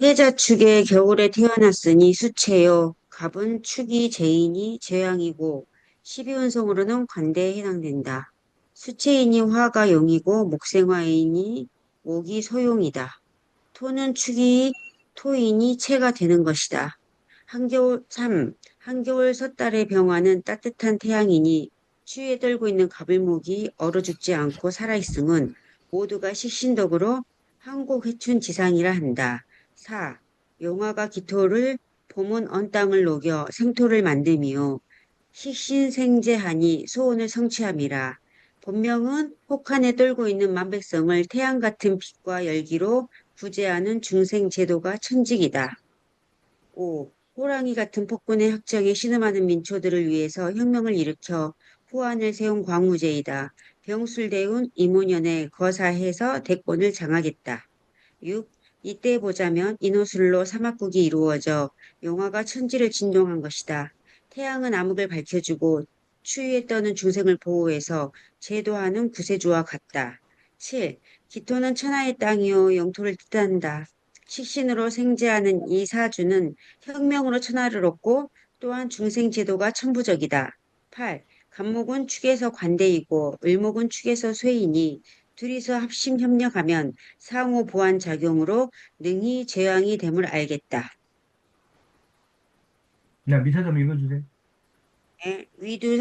해자축의 겨울에 태어났으니 수채요. 갑은 축이 재인이 재앙이고 12운성으로는 관대에 해당된다. 수채인이 화가 용이고 목생화인이 목이 소용이다. 토는 축이 토인이 채가 되는 것이다. 한겨울 3. 한겨울 섣달의 병화는 따뜻한 태양이니 추위에 떨고 있는 가불목이 얼어 죽지 않고 살아있음은 모두가 식신덕으로 한곡해춘지상이라 한다. 4. 용화가 기토를 봄은 언 땅을 녹여 생토를 만듦이요. 식신생재하니 소원을 성취함이라. 본명은 혹한에 떨고 있는 만백성을 태양 같은 빛과 열기로 구제하는 중생제도가 천직이다. 5. 호랑이 같은 폭군의 학정에 신음하는 민초들을 위해서 혁명을 일으켜 후한을 세운 광무제이다. 병술대운 이문연의 거사해서 대권을 장하겠다. 6. 이때 보자면 인호술로 사막국이 이루어져 용화가 천지를 진동한 것이다. 태양은 암흑을 밝혀주고 추위에 떠는 중생을 보호해서 제도하는 구세주와 같다. 7. 기토는 천하의 땅이요 영토를 뜻한다. 식신으로 생재하는 이 사주는 혁명으로 천하를 얻고 또한 중생제도가 천부적이다. 8. 간목은 축에서 관대이고 을목은 축에서 쇠이니 둘이서 합심 협력하면 상호 보완 작용으로 능히 제왕이 됨을 알겠다. 야, 미사 좀 읽어주세요. 네, 위두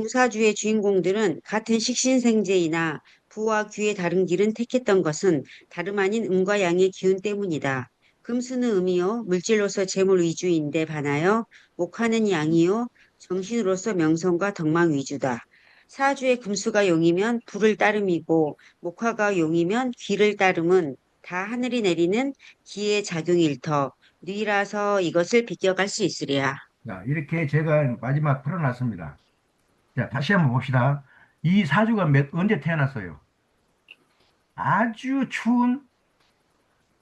사주의 주인공들은 같은 식신생재이나 부와 귀의 다른 길은 택했던 것은 다름 아닌 음과 양의 기운 때문이다. 금수는 음이요, 물질로서 재물 위주인데 반하여 목화는 양이요, 정신으로서 명성과 덕망 위주다. 사주의 금수가 용이면 불을 따름이고 목화가 용이면 귀를 따름은 다 하늘이 내리는 기의 작용일 터. 뉘라서 이것을 비껴갈 수 있으리야. 자, 이렇게 제가 마지막 풀어놨습니다. 자, 다시 한번 봅시다. 이 사주가 언제 태어났어요? 아주 추운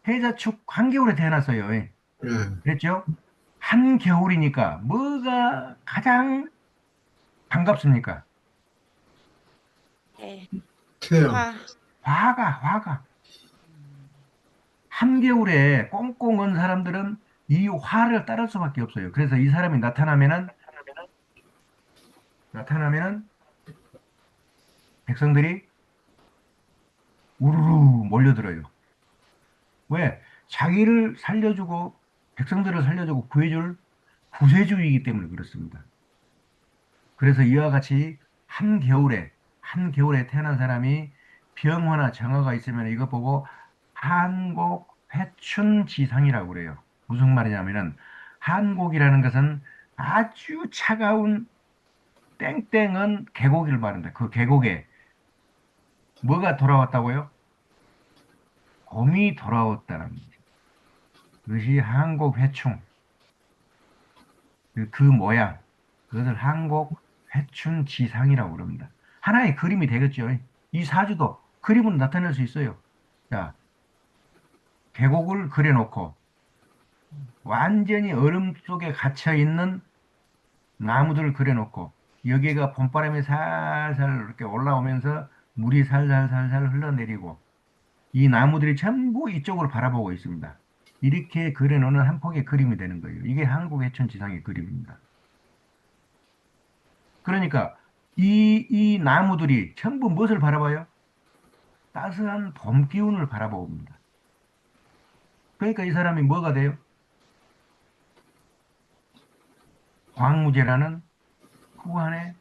해자축 한겨울에 태어났어요. 예. 예. 그랬죠? 한겨울이니까 뭐가 가장 반갑습니까? 네. 태양. 화가. 한겨울에 꽁꽁 언 사람들은 이 화를 따를 수밖에 없어요. 그래서 이 사람이 나타나면은 백성들이 우르르 몰려들어요. 왜? 자기를 살려주고 백성들을 살려주고 구해줄 구세주이기 때문에 그렇습니다. 그래서 이와 같이 한겨울에 태어난 사람이 병화나 정화가 있으면 이거 보고 한곡회춘지상이라고 그래요. 무슨 말이냐면은 한곡이라는 것은 아주 차가운 땡땡은 계곡을 말한다. 그 계곡에 뭐가 돌아왔다고요? 곰이 돌아왔다는 거죠. 그것이 한곡회충. 그 모양. 그것을 한곡회춘지상이라고 그럽니다. 하나의 그림이 되겠죠. 이 사주도 그림으로 나타낼 수 있어요. 자, 계곡을 그려놓고 완전히 얼음 속에 갇혀 있는 나무들을 그려놓고 여기가 봄바람이 살살 이렇게 올라오면서 물이 살살살살 흘러내리고 이 나무들이 전부 이쪽으로 바라보고 있습니다. 이렇게 그려놓는 한 폭의 그림이 되는 거예요. 이게 한국해천지상의 그림입니다. 그러니까 이 나무들이 전부 무엇을 바라봐요? 따스한 봄 기운을 바라봅니다. 그러니까 이 사람이 뭐가 돼요? 광무제라는 후한의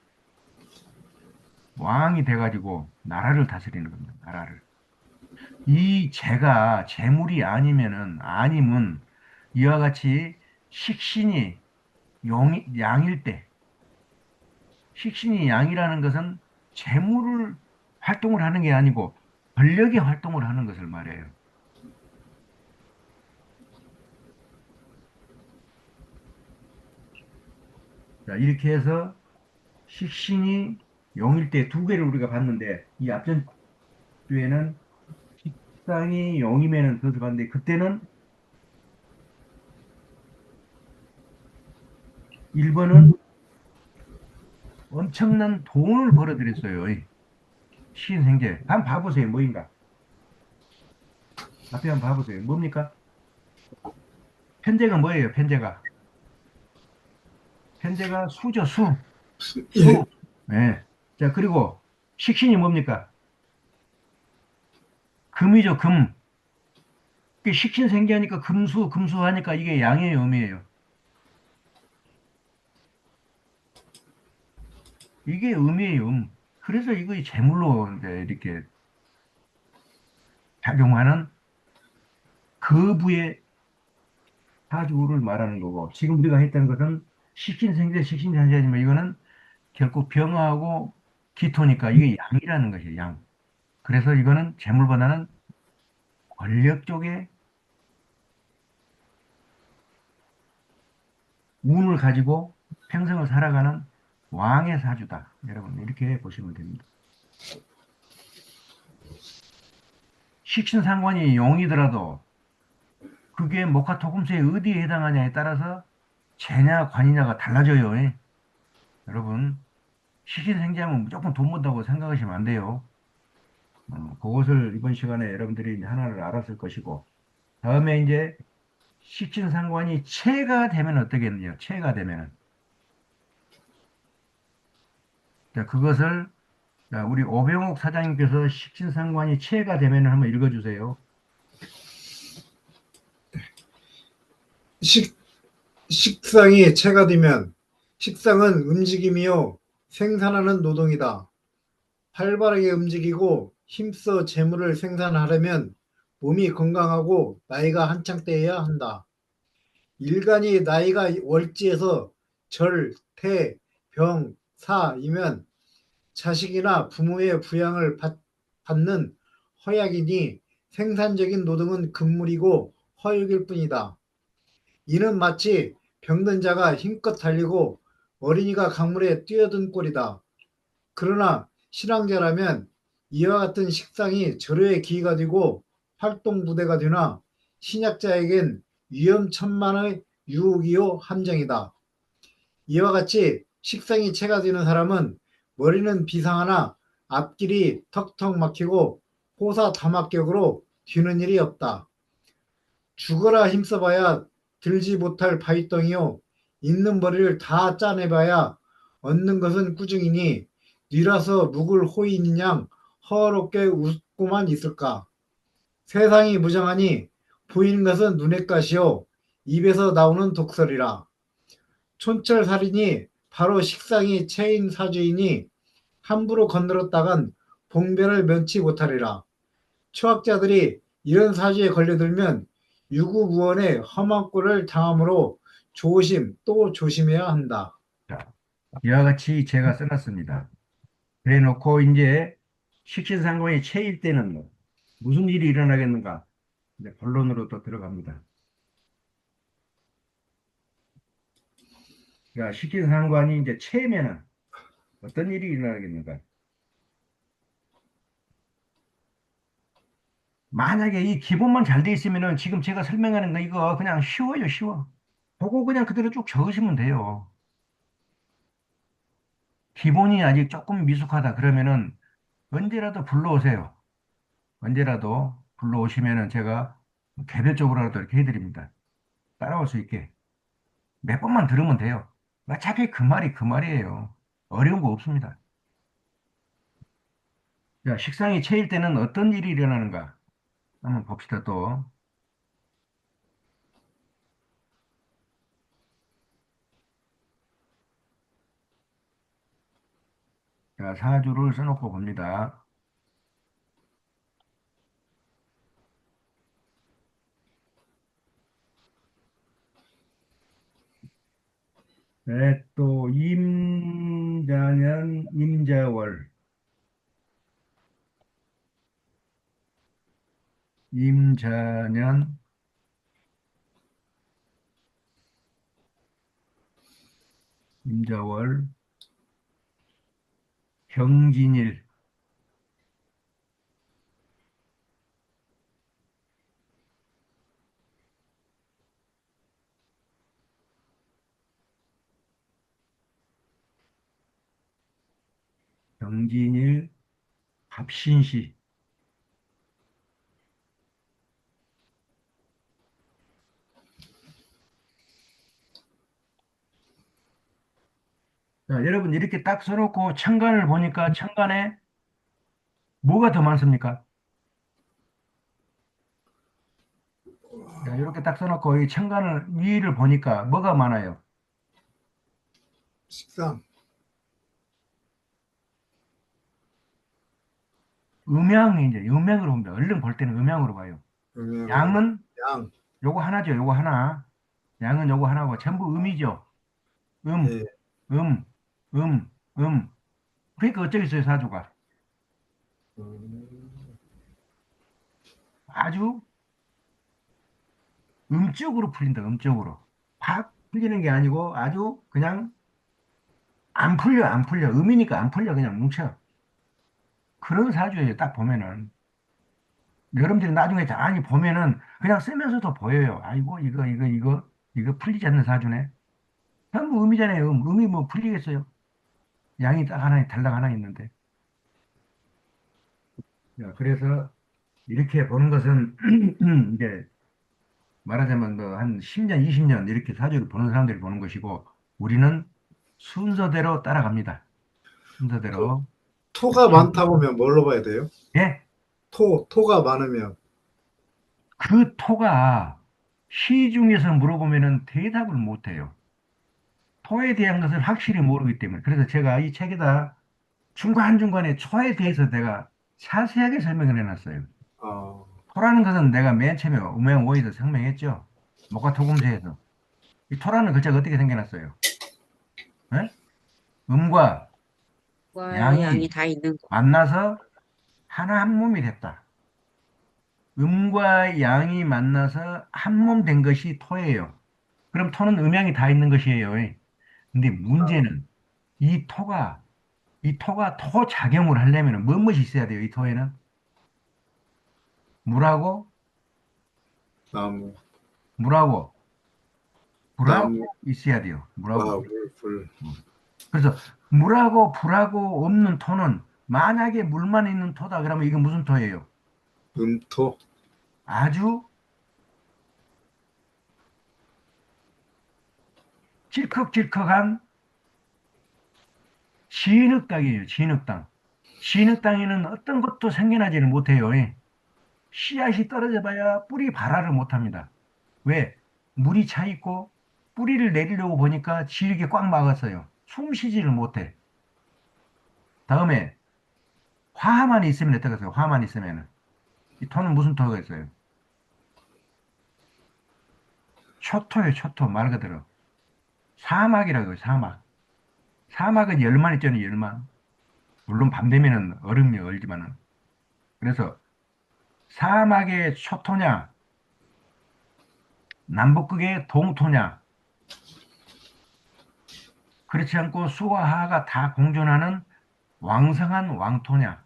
왕이 돼가지고 나라를 다스리는 겁니다. 나라를. 이 재가 재물이 아니면 이와 같이 식신이 양일 때, 식신이 양이라는 것은 재물을 활동을 하는 게 아니고 권력의 활동을 하는 것을 말해요. 자, 이렇게 해서 식신이 용일 때 두 개를 우리가 봤는데 이 앞전 주에는 식상이 용이면은 그것을 봤는데 그때는 1번은 엄청난 돈을 벌어들였어요. 신생제. 한번 봐보세요. 뭐인가? 앞에 한번 봐보세요. 뭡니까? 편제가 뭐예요? 편제가. 편제가 수죠, 수. 수. 예, 네. 자, 그리고 식신이 뭡니까? 금이죠, 금. 그 식신 생기하니까 금수, 금수 하니까 이게 양이에요, 음이에요. 이게 음이에요, 음. 그래서 이거 재물로 이제 이렇게 작용하는 그 부의 사주를 말하는 거고, 지금 우리가 했던 것은 식신생재, 식신장제지만 이거는 결국 병하고 기토니까 이게 양이라는 것이에요, 양. 그래서 이거는 재물보다는 권력 쪽에 운을 가지고 평생을 살아가는 왕의 사주다. 여러분, 이렇게 보시면 됩니다. 식신상관이 용이더라도 그게 목화토금수의 어디에 해당하냐에 따라서 재냐 관이냐가 달라져요. 예. 여러분, 식신생재하면 무조건 돈 번다고 생각하시면 안 돼요. 그것을 이번 시간에 여러분들이 이제 하나를 알았을 것이고, 다음에 이제 식신상관이 체가 되면 어떻겠느냐, 체가 되면은. 자, 그것을, 자, 우리 오병옥 사장님께서 식신상관이 체가 되면 한번 읽어주세요. 식, 식상이 체가 되면 식상은 움직임이요 생산하는 노동이다. 활발하게 움직이고 힘써 재물을 생산하려면 몸이 건강하고 나이가 한창 때여야 한다. 일간이 나이가 월지에서 절, 태, 병, 사이면 자식이나 부모의 부양을 받는 허약이니 생산적인 노동은 금물이고 허육일 뿐이다. 이는 마치 병든 자가 힘껏 달리고 어린이가 강물에 뛰어든 꼴이다. 그러나 신앙자라면 이와 같은 식상이 절호의 기회가 되고 활동 부대가 되나 신약자에겐 위험천만의 유혹이요 함정이다. 이와 같이 식상이 체가 되는 사람은 머리는 비상하나 앞길이 턱턱 막히고 호사다막격으로 뒤는 일이 없다. 죽어라 힘써봐야 들지 못할 바위덩이요 있는 머리를 다 짜내봐야 얻는 것은 꾸중이니 뉘라서 묵을 호인인 양 허어롭게 웃고만 있을까. 세상이 무정하니 보이는 것은 눈의 가시요 입에서 나오는 독설이라. 촌철살인이 바로 식상이 체인 사주이니 함부로 건드렸다간 봉변을 면치 못하리라. 초학자들이 이런 사주에 걸려들면 유구무원의 험한 꼴을 당하므로 조심 또 조심해야 한다. 자, 이와 같이 제가 써놨습니다. 그래 놓고 이제 식신상관이 체일 때는 뭐 무슨 일이 일어나겠는가? 이제 본론으로 또 들어갑니다. 그러니까 식신상관이 이제 체면은 어떤 일이 일어나겠는가? 만약에 이 기본만 잘 돼 있으면은 지금 제가 설명하는 거 이거 그냥 쉬워요, 쉬워. 보고 그냥 그대로 쭉 적으시면 돼요. 기본이 아직 조금 미숙하다 그러면은 언제라도 불러오세요. 언제라도 불러오시면은 제가 개별적으로라도 이렇게 해드립니다. 따라올 수 있게. 몇 번만 들으면 돼요. 어차피 그 말이 그 말이에요. 어려운 거 없습니다. 자, 식상이 채일 때는 어떤 일이 일어나는가? 한번 봅시다, 또. 자, 사주를 써놓고 봅니다. 네, 또, 임자년, 임자월, 임자년, 임자월, 경진일, 경진일, 갑신시, 자, 여러분 이렇게 딱 써놓고 천간을 보니까 천간에 뭐가 더 많습니까? 자, 이렇게 딱 써놓고 이 천간을 위를 보니까 뭐가 많아요? 식상, 음양이 이제 음양으로 봅니다. 얼른 볼 때는 음양으로 봐요. 음양으로, 양은 양, 요거 하나죠. 요거 하나. 양은 요거 하나고 전부 음이죠. 음, 예, 음, 음, 음. 그러니까 어쩌겠어요, 사주가. 음, 아주 음적으로 풀린다, 음적으로. 팍 풀리는 게 아니고 아주 그냥 안 풀려, 안 풀려. 음이니까 안 풀려, 그냥 뭉쳐. 그런 사주예요, 딱 보면은. 여러분들이 나중에 많이 보면은 그냥 쓰면서도 보여요. 아이고, 이거 풀리지 않는 사주네. 전부 음이잖아요, 음. 음이 뭐 풀리겠어요? 양이 딱 하나, 달랑 하나 있는데. 야, 그래서 이렇게 보는 것은 이제 말하자면 뭐 한 10년, 20년 이렇게 사주를 보는 사람들이 보는 것이고 우리는 순서대로 따라갑니다. 토, 순서대로. 토가 많다고 하면 뭘로 봐야 돼요? 예, 토가 많으면, 그 토가 시중에서 물어보면은 대답을 못 해요. 토에 대한 것을 확실히 모르기 때문에. 그래서 제가 이 책에다 중간중간에 토에 대해서 내가 자세하게 설명을 해놨어요. 아, 토라는 것은 내가 맨 처음에 음행오에서 설명했죠. 목화토금수에서. 이 토라는 글자가 어떻게 생겨났어요? 예? 음과 과 양이 양이 다 있는 거. 만나서 하나 한 몸이 됐다. 음과 양이 만나서 한 몸 된 것이 토예요. 그럼 토는 음양이 다 있는 것이에요. 근데 문제는 이 토가, 이 토가 토작용을 하려면 무엇이 있어야 돼요? 이 토에는 물하고, 나무, 물하고, 불하고 나무, 있어야 돼요. 물하고 와, 불. 물, 불, 그래서 물하고 불하고 없는 토는 만약에 물만 있는 토다 그러면 이게 무슨 토예요? 음토, 아주 질컥질컥한 진흙땅이에요. 진흙땅. 진흙땅에는 어떤 것도 생겨나지를 못해요. 씨앗이 떨어져 봐야 뿌리 발화를 못합니다. 왜? 물이 차 있고 뿌리를 내리려고 보니까 지흙이 꽉 막았어요. 숨 쉬지를 못해. 다음에 화만 있으면 어떡하세요? 화만 있으면은. 이 토는 무슨 토가 있어요? 초토예요, 초토. 말 그대로. 사막이라고요, 사막. 사막은 열만 있잖아요, 열만. 물론 밤 되면은 얼음이 얼지만은. 그래서 사막의 초토냐, 남북극의 동토냐, 그렇지 않고 수와 하가 다 공존하는 왕성한 왕토냐,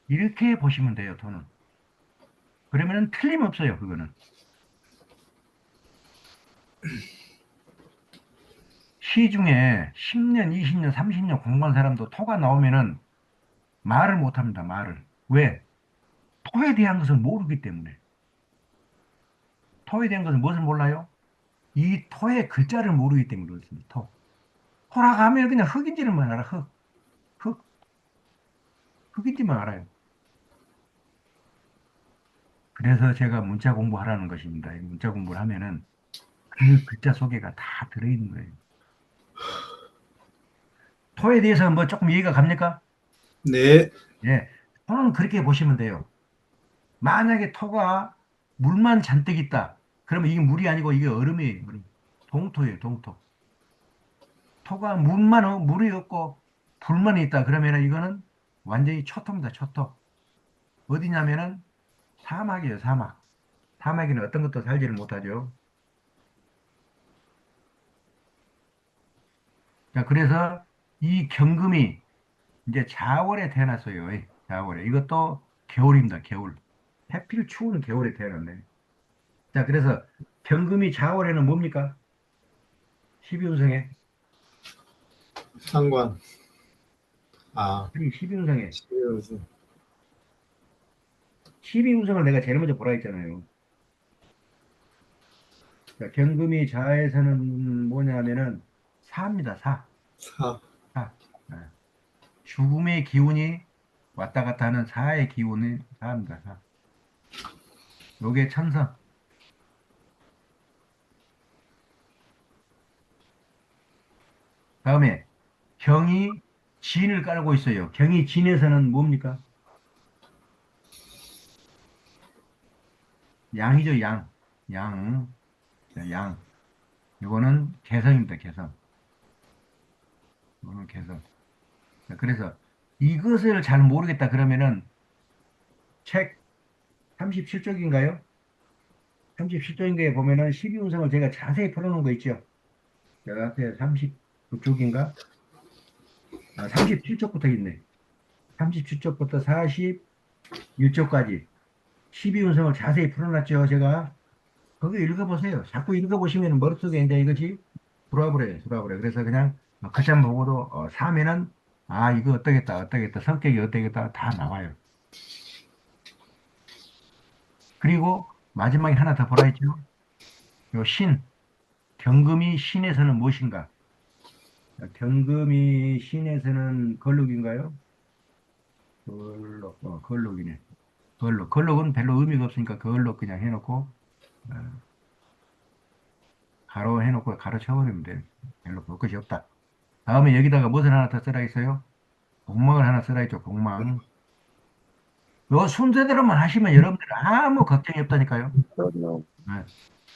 이렇게 보시면 돼요, 토는. 그러면은 틀림없어요, 그거는. 시중에 10년, 20년, 30년 공부한 사람도 토가 나오면은 말을 못 합니다, 말을. 왜? 토에 대한 것을 모르기 때문에. 토에 대한 것을 무엇을 몰라요? 이 토의 글자를 모르기 때문에 그렇습니다, 토. 토라고 하면 그냥 흙인지만 알아, 흙. 흙, 흙인지만 알아요. 그래서 제가 문자 공부하라는 것입니다. 이 문자 공부를 하면은 그 글자 속에가 다 들어있는 거예요. 토에 대해서 뭐 조금 이해가 갑니까? 네, 예. 토는 그렇게 보시면 돼요. 만약에 토가 물만 잔뜩 있다. 그러면 이게 물이 아니고 이게 얼음이에요. 얼음. 동토예요, 동토. 토가 물이 없고 불만 있다. 그러면 이거는 완전히 초토입니다, 초토. 어디냐면은 사막이에요, 사막. 사막에는 어떤 것도 살지를 못하죠. 자, 그래서 이 경금이 이제 자월에 태어났어요. 자월에. 이것도 겨울입니다. 겨울. 해필 추운 겨울에 태어났네. 자, 그래서 경금이 자월에는 뭡니까? 12운성에. 상관, 아, 12운성에. 시리우스, 12운성을 내가 제일 먼저 보라 했잖아요. 자, 경금이 자에서는 뭐냐면은 사입니다. 사. 사, 사. 예. 죽음의 기운이 왔다 갔다 하는 사의 기운이 사입니다. 사. 요게 천성. 다음에 경이 진을 깔고 있어요. 경이 진에서는 뭡니까? 양이죠, 양. 양. 자, 양. 이거는 개성입니다, 개성. 이거는 개성. 자, 그래서 이것을 잘 모르겠다 그러면은 책 37쪽인가요? 37쪽인가에 보면은 12운성을 제가 자세히 풀어놓은 거 있죠? 제가 앞에 39쪽인가? 아, 37쪽부터 있네. 37쪽부터 41쪽까지 12운성을 자세히 풀어놨죠, 제가. 거기 읽어보세요. 자꾸 읽어보시면 머릿속에 이제 이것이 들어와 버려요. 그래서 그냥 글자 보고도 사면은 아, 이거 어떠겠다, 어떠겠다, 성격이 어떠겠다 다 나와요. 그리고 마지막에 하나 더 보라 했죠. 요 신, 경금이 신에서는 무엇인가? 자, 경금이 신에서는 걸록인가요? 걸록이네. 걸록은 별로 의미가 없으니까 걸록 그냥 해놓고 어, 가로 해놓고 가로 쳐버리면 돼요. 별로 볼 것이 없다. 다음에 여기다가 무엇을 하나 더 쓰라 했어요? 공망을 하나 쓰라 했죠. 공망. 요 순서대로만 하시면 여러분들 아무 걱정이 없다니까요. 네.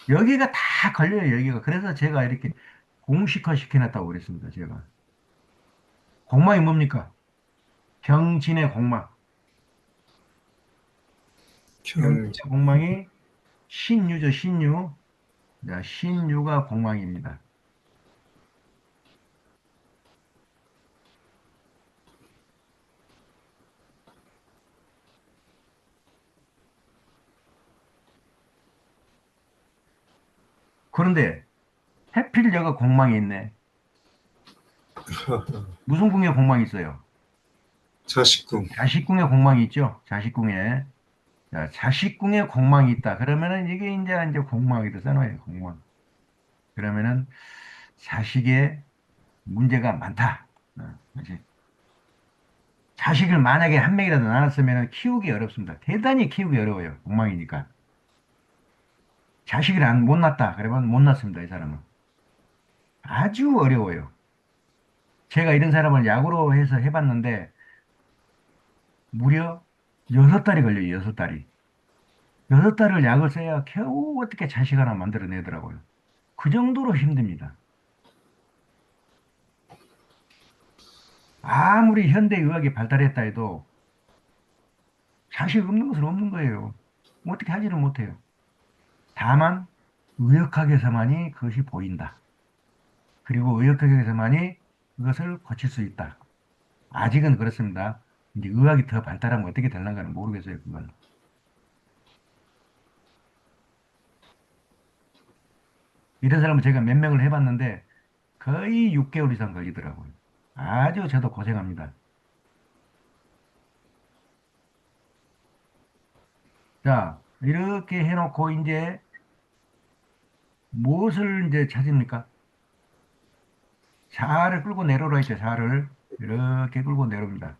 여기가 다 걸려요. 여기가. 그래서 제가 이렇게 공식화 시켜놨다고 그랬습니다. 제가. 공망이 뭡니까? 경진의 공망. 경진의 경, 공망이 신유죠. 신유. 자, 신유가 공망입니다. 그런데 해필 여가 공망이 있네. 무슨 궁에 공망이 있어요? 자식궁, 자식궁에 공망이 있죠. 자식궁에. 자, 자식궁에 공망이 있다. 그러면은 이게 이제 공망이다 써놔요. 공망. 그러면은 자식에 문제가 많다. 그렇지. 자식을 만약에 한 명이라도 낳았으면 키우기 어렵습니다. 대단히 키우기 어려워요. 공망이니까. 자식을 못 낳았다. 그러면 못 낳습니다. 이 사람은. 아주 어려워요. 제가 이런 사람을 약으로 해서 해봤는데 무려 6달이 걸려요. 6달이. 6달을 약을 써야 겨우 어떻게 자식 하나 만들어내더라고요. 그 정도로 힘듭니다. 아무리 현대의학이 발달했다 해도 자식 없는 것은 없는 거예요. 뭐 어떻게 하지는 못해요. 다만 의학학에서만이 그것이 보인다. 그리고 의학학에서만이 그것을 고칠 수 있다. 아직은 그렇습니다. 이제 의학이 더 발달하면 어떻게 될런가는 모르겠어요, 그건. 이런 사람은 제가 몇 명을 해봤는데 거의 6개월 이상 걸리더라고요. 아주 저도 고생합니다. 자, 이렇게 해놓고 이제 무엇을 이제 찾습니까? 자를 끌고 내려오라 했죠, 자를. 이렇게 끌고 내려옵니다.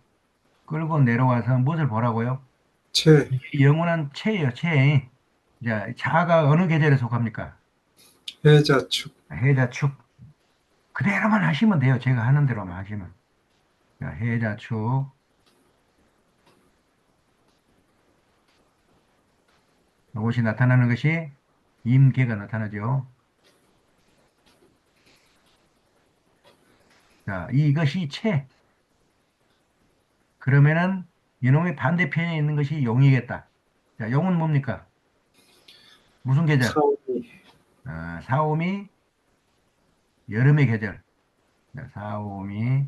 끌고 내려와서 무엇을 보라고요? 채, 이 영원한 체예요, 체. 자, 자가 어느 계절에 속합니까? 해자축, 해자축. 그대로만 하시면 돼요. 제가 하는 대로만 하시면. 자, 해자축. 이것이 나타나는 것이 임계가 나타나죠. 자, 이것이 체. 그러면은 이놈의 반대편에 있는 것이 용이겠다. 자, 용은 뭡니까? 무슨 계절? 사오미, 아, 사오미 여름의 계절. 자, 사오미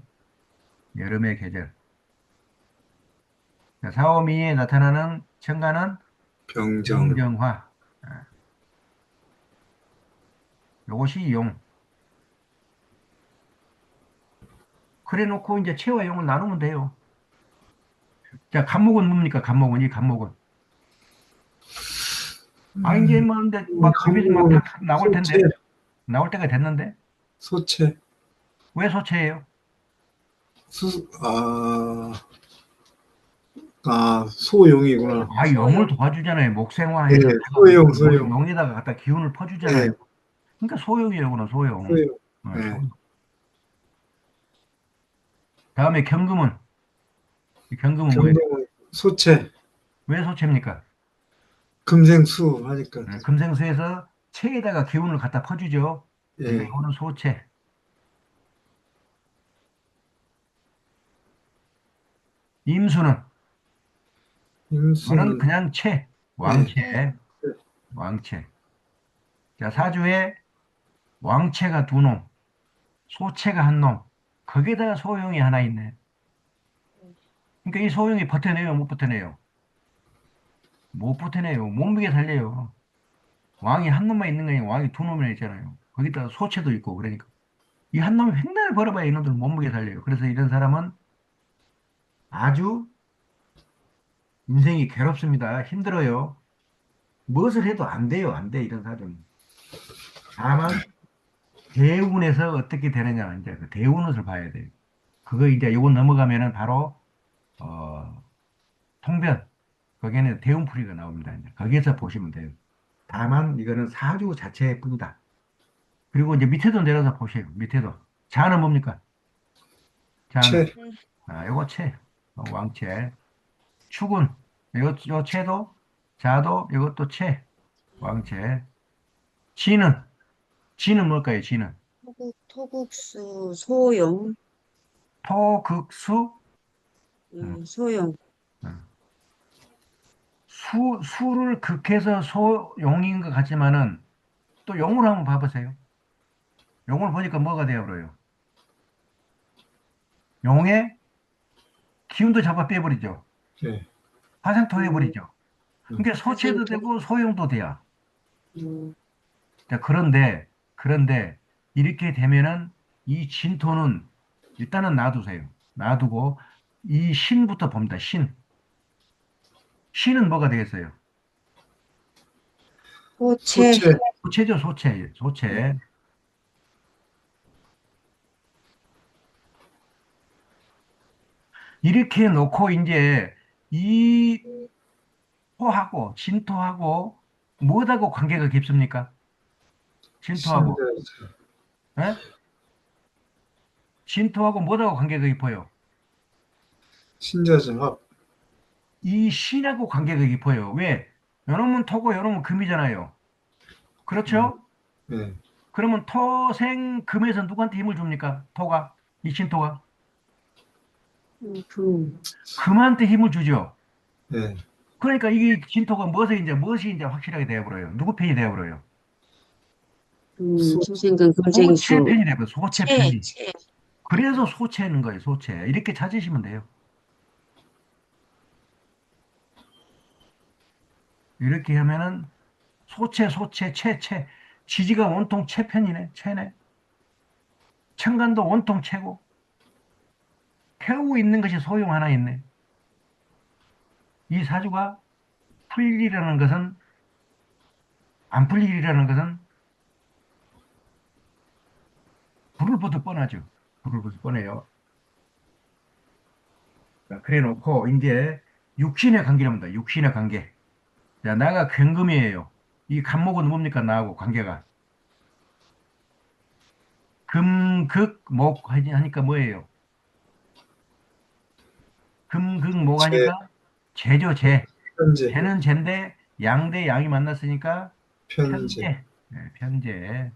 여름의 계절. 자, 사오미에 나타나는 천간은 병정, 정정화. 아, 요것이 용. 그래 놓고 이제 체와 용을 나누면 돼요. 자, 간목은 뭡니까? 간목은 이 간목은. 아, 이제 뭐, 근데 막 비비지 막 한국은 탁 나올 소채, 텐데. 나올 때가 됐는데. 소채, 왜 소체예요? 소용이구나. 아, 용을 도와주잖아요. 목생화 예, 해서 소용. 용에다가 갖다 기운을 퍼주잖아요. 예, 그러니까 소용이라구나, 소용. 소용. 예, 소용. 다음에 경금은, 이 경금은 뭐예요? 경동은 소체, 왜 소체입니까? 금생수 하니까. 금생수에서 체에다가 기운을 갖다 퍼주죠. 그러니까 예, 이거는 소체. 임수는, 이거는 임수는, 그냥 체, 예, 왕체, 왕체. 자, 사주에 왕체가 두 놈, 소체가 한 놈. 거기에다가 소용이 하나 있네. 그러니까 이 소용이 버텨내요, 못 버텨내요? 못 버텨내요. 못 먹게 살려요. 왕이 한 놈만 있는 게 아니고 왕이 두 놈이나 있잖아요. 거기다가 소체도 있고 그러니까 이 한 놈이 횡단을 벌어봐야 이놈들 못 먹게 살려요. 그래서 이런 사람은 아주 인생이 괴롭습니다. 힘들어요. 무엇을 해도 안 돼요. 안 돼. 이런 사람은. 다만 대운에서 어떻게 되느냐 이제 그 대운을 봐야 돼요. 그거 이제 요거 넘어가면은 바로 통변 거기에는 대운풀이가 나옵니다. 이제 거기에서 보시면 돼요. 다만 이거는 사주 자체의 뿐이다. 그리고 이제 밑에도 내려서 보세요. 밑에도 자는 뭡니까? 자는 채, 요거 채 왕채 축은 요 채도 자도 이것도 채 왕채 지는 뭘까요? 지는 토국수, 소용, 토극수 음, 소용, 음. 수를 극해서 소용인 것 같지만은 또 용을 한번 봐보세요. 용을 보니까 뭐가 되어버려요? 용의 기운도 잡아 빼버리죠. 예, 화생토 음, 해버리죠. 음, 그러니까 소체도 화생토, 되고 소용도 돼요. 음, 자, 그런데 이렇게 되면은 이 진토는 일단은 놔두세요. 놔두고 이 신부터 봅니다. 신. 신은 뭐가 되겠어요? 호채, 소체, 소체죠, 소체. 소체. 이렇게 놓고 이제 이 토하고 진토하고 뭐하고 관계가 깊습니까? 진토하고. 신자지, 예? 진토하고 뭐하고 관계가 깊어요? 신자지합, 이 신하고 관계가 깊어요. 왜? 요놈은 토고 요놈은 금이잖아요. 음, 그렇죠? 예, 그러면 토생금에서 누구한테 힘을 줍니까? 토가, 이 진토가. 금, 금한테 힘을 주죠. 예, 그러니까 이 진토가 무엇이 이제 확실하게 되어버려요. 누구 편이 되어버려요. 소, 소생금, 소체 금생수, 편이 되어버려요. 소체 채, 편이. 채, 그래서 소체는 거예요. 소체. 이렇게 찾으시면 돼요. 이렇게 하면은 소체, 채. 지지가 온통 채편이네. 채네. 천간도 온통 채고. 태우고 있는 것이 소용 하나 있네. 이 사주가 풀리라는 것은, 안 풀리라는 것은 불을 보듯 뻔하죠. 불을 보듯 뻔해요. 자, 그래 놓고, 이제 육신의 관계를 봅니다. 육신의 관계. 자, 나가 경금이에요. 이 간목은 뭡니까? 나하고 관계가. 금, 극, 목 하니까 뭐예요? 금, 극, 목 재, 하니까 재죠, 재. 편재, 재는 재인데 양 대 양이 만났으니까 편재, 편재. 네, 편재.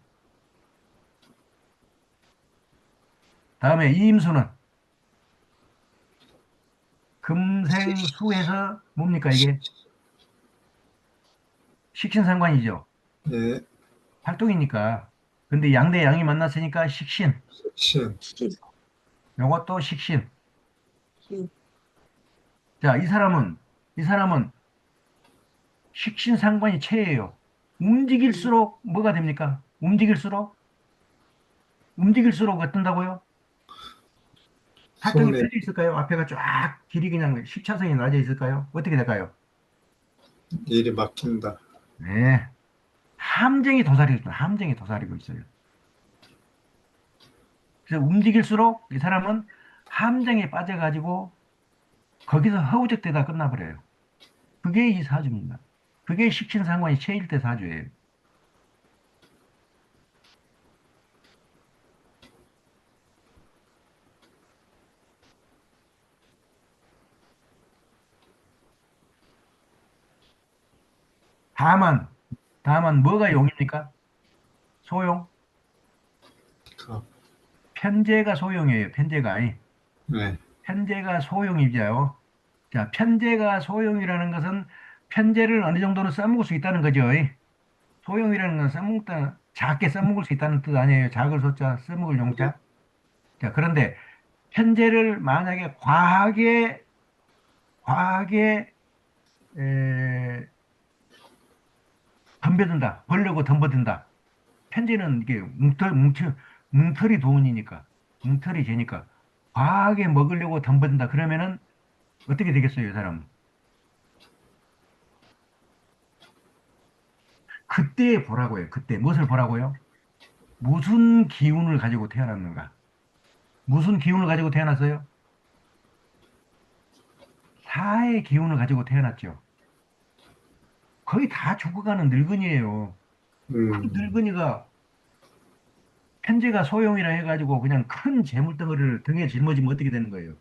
다음에 이임수는 금생수에서 뭡니까 이게? 식신상관이죠. 예, 활동이니까. 근데 양 대 양이 만났으니까 식신. 신, 시, 요것도 식신. 시, 자, 이 사람은 식신상관이 체예요. 움직일수록 뭐가 됩니까? 움직일수록 어떤다고요? 활동이 손에 펴져 있을까요? 앞에가 쫙 길이 그냥 10차선이 나져 있을까요? 어떻게 될까요? 일이 막힌다. 네. 함정이 도사리고 있어요. 함정이 도사리고 있어요. 그래서 움직일수록 이 사람은 함정에 빠져가지고 거기서 허우적대다 끝나버려요. 그게 이 사주입니다. 그게 식신상관이 제1대 사주예요. 다만, 다만 뭐가 용입니까? 소용? 갑. 편제가 소용이에요. 편제가. 네. 편제가 소용이죠. 자, 편제가 소용이라는 것은 편제를 어느 정도는 써먹을 수 있다는 거죠. 소용이라는 건 써먹다, 작게 써먹을 수 있다는 뜻 아니에요. 작을 소자, 써먹을 용자. 자, 그런데 편제를 만약에 과하게, 에, 덤벼든다. 벌려고 덤벼든다. 편제는 이게 뭉털이 돈이니까, 뭉털이 재니까, 과하게 먹으려고 덤벼든다. 그러면은 어떻게 되겠어요, 이 사람? 그때 보라고요. 그때 무엇을 보라고요? 무슨 기운을 가지고 태어났는가? 무슨 기운을 가지고 태어났어요? 사의 기운을 가지고 태어났죠. 거의 다 죽어가는 늙은이에요. 그 음, 늙은이가 편제가 소용이라 해가지고 그냥 큰 재물덩어리를 등에 짊어지면 어떻게 되는 거예요?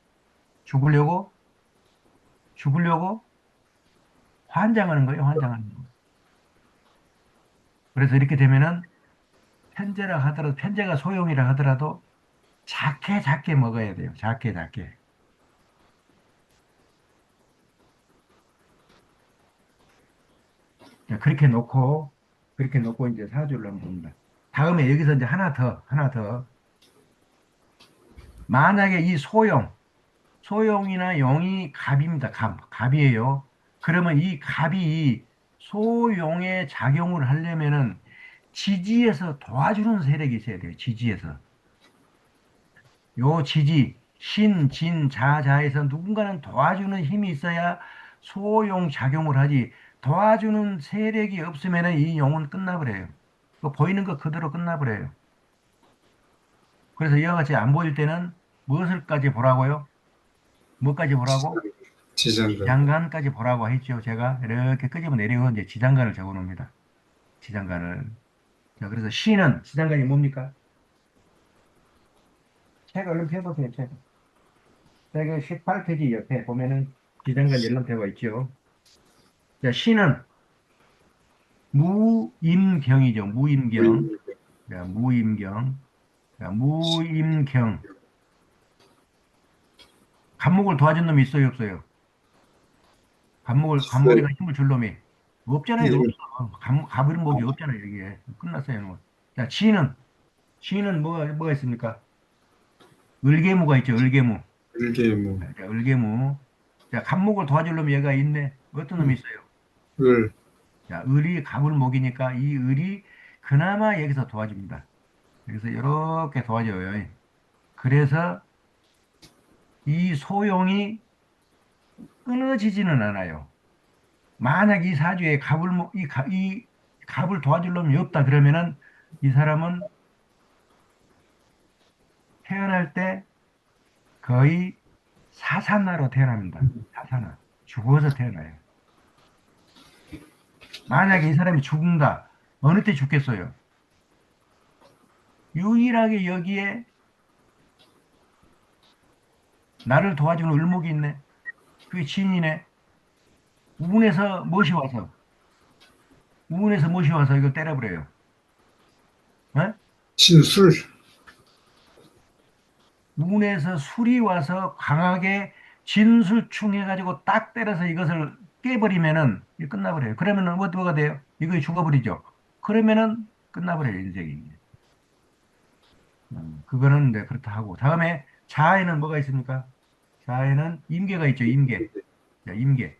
죽으려고? 죽으려고? 환장하는 거예요, 환장하는 거. 그래서 이렇게 되면은 편제라 하더라도, 편제가 소용이라 하더라도 작게 작게 먹어야 돼요. 작게 작게. 자, 그렇게 놓고 이제 사주를 한번 봅니다. 다음에 여기서 이제 하나 더. 만약에 이 소용이나 용이 갑입니다. 갑이에요. 그러면 이 갑이 소용의 작용을 하려면은 지지에서 도와주는 세력이 있어야 돼요. 지지에서. 요 지지, 신, 진, 자에서 누군가는 도와주는 힘이 있어야 소용 작용을 하지. 도와주는 세력이 없으면은 이 용은 끝나버려요. 그 보이는 거 그대로 끝나버려요. 그래서 이와 같이 안 보일 때는 무엇을까지 보라고요? 뭐까지 보라고? 지장간. 지장간까지 보라고 했죠. 제가 이렇게 끄집어 내리고 이제 지장간을 적어 놓습니다. 지장간을. 자, 그래서 시는 지장간이 뭡니까? 책 얼른 펴보세요. 책. 책 18페이지 옆에 보면은 지장간 연lam태가 있죠. 자, 시는 무임경이죠. 무임경. 자, 무임경. 자, 무임경. 간목을 도와준 놈이 있어요, 없어요? 간목에다 힘을 줄 놈이. 없잖아요, 이름, 없어. 가불목이 없잖아요, 여기에. 끝났어요, 이거. 자, 시는 뭐가 있습니까? 을개무가 있죠, 을개무. 일개, 뭐, 자, 을개무. 자, 간목을 도와줄 놈이 얘가 있네. 어떤 놈이 있어요? 을, 자, 을이 가불목이니까 이 을이 그나마 여기서 도와줍니다. 그래서 이렇게 도와줘요. 그래서 이 소용이 끊어지지는 않아요. 만약 이 사주에 이 갑을 도와줄 놈이 없다 그러면은 이 사람은 태어날 때 거의 사산나로 태어납니다. 사산나. 죽어서 태어나요. 만약에 이 사람이 죽는다. 어느 때 죽겠어요? 유일하게 여기에 나를 도와주는 을목이 있네. 그게 진이네. 우운에서 못이 와서, 우운에서 못이 와서 이걸 때려버려요. 어? 신술, 우운에서 술이 와서 강하게 진술충해가지고 딱 때려서 이것을 깨버리면은 이게 끝나버려요. 그러면은 뭐가 돼요? 이거 죽어버리죠. 그러면은 끝나버려요, 인생이. 그거는 이제 그렇다 하고. 다음에 자에는 뭐가 있습니까? 자에는 임계가 있죠, 임계. 자, 임계.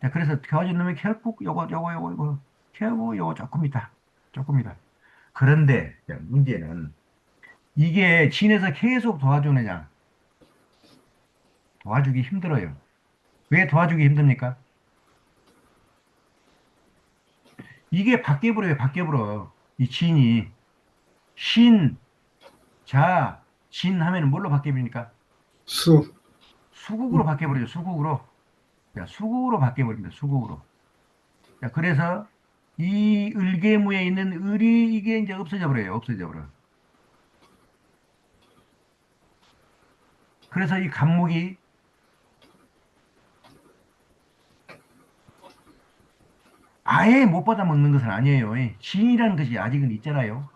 자, 그래서 도와준 놈이 결국 요거, 결국 요거 조금이다. 조금이다. 그런데 자, 문제는 이게 진에서 계속 도와주느냐? 도와주기 힘들어요. 왜 도와주기 힘듭니까? 이게 바뀌어버려요, 바뀌어버려. 이 진이 신, 자, 진 하면은 뭘로 바뀌어버립니까? 수, 수국으로 바뀌어버려요. 수국으로. 자, 수국으로 바뀌어버립니다. 수국으로. 자, 그래서 이 을개무에 있는 을이 이게 이제 없어져 버려요. 없어져 버려. 그래서 이 간목이 아예 못 받아 먹는 것은 아니에요. 예. 진이라는 것이 아직은 있잖아요.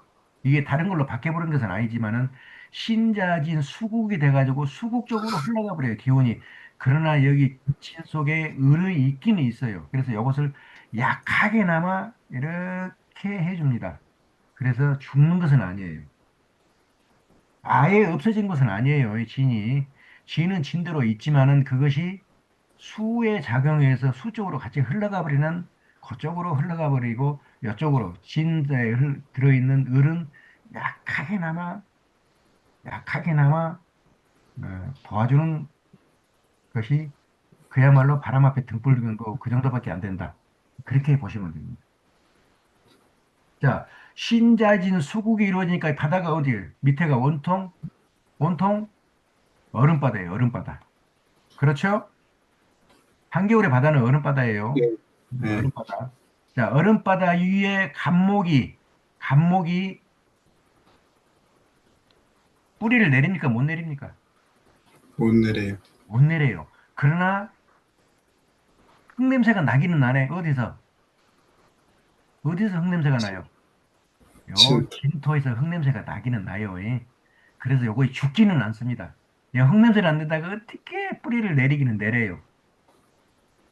이게 다른 걸로 바뀌어버린 것은 아니지만은 신자진 수국이 돼가지고 수국 쪽으로 흘러가 버려요. 기운이. 그러나 여기 진 속에 을이 있기는 있어요. 그래서 이것을 약하게나마 이렇게 해줍니다. 그래서 죽는 것은 아니에요. 아예 없어진 것은 아니에요. 이 진이. 진은 진대로 있지만은 그것이 수의 작용에 수 쪽으로 같이 흘러가 버리는 그쪽으로 흘러가 버리고 이쪽으로 진자에 들어있는 을은 약하게나마 약하게나마 도와주는 것이 그야말로 바람 앞에 등불 정도 그 정도밖에 안 된다. 그렇게 보시면 됩니다. 자, 신자진 수국이 이루어지니까 바다가 어디? 밑에가 온통 얼음바다예요. 얼음바다. 그렇죠? 한겨울의 바다는 얼음바다예요. 예, 예, 얼음바다. 자, 얼음바다 위에 감목이 뿌리를 내립니까? 못 내립니까? 못 내려요. 못 내려요. 그러나 흙냄새가 나기는 나네. 어디서 흙냄새가 나요? 요 진, 진토에서 흙냄새가 나기는 나요. 예. 그래서 요거 죽지는 않습니다. 야, 흙냄새를 안 내다가 어떻게 뿌리를 내리기는 내려요.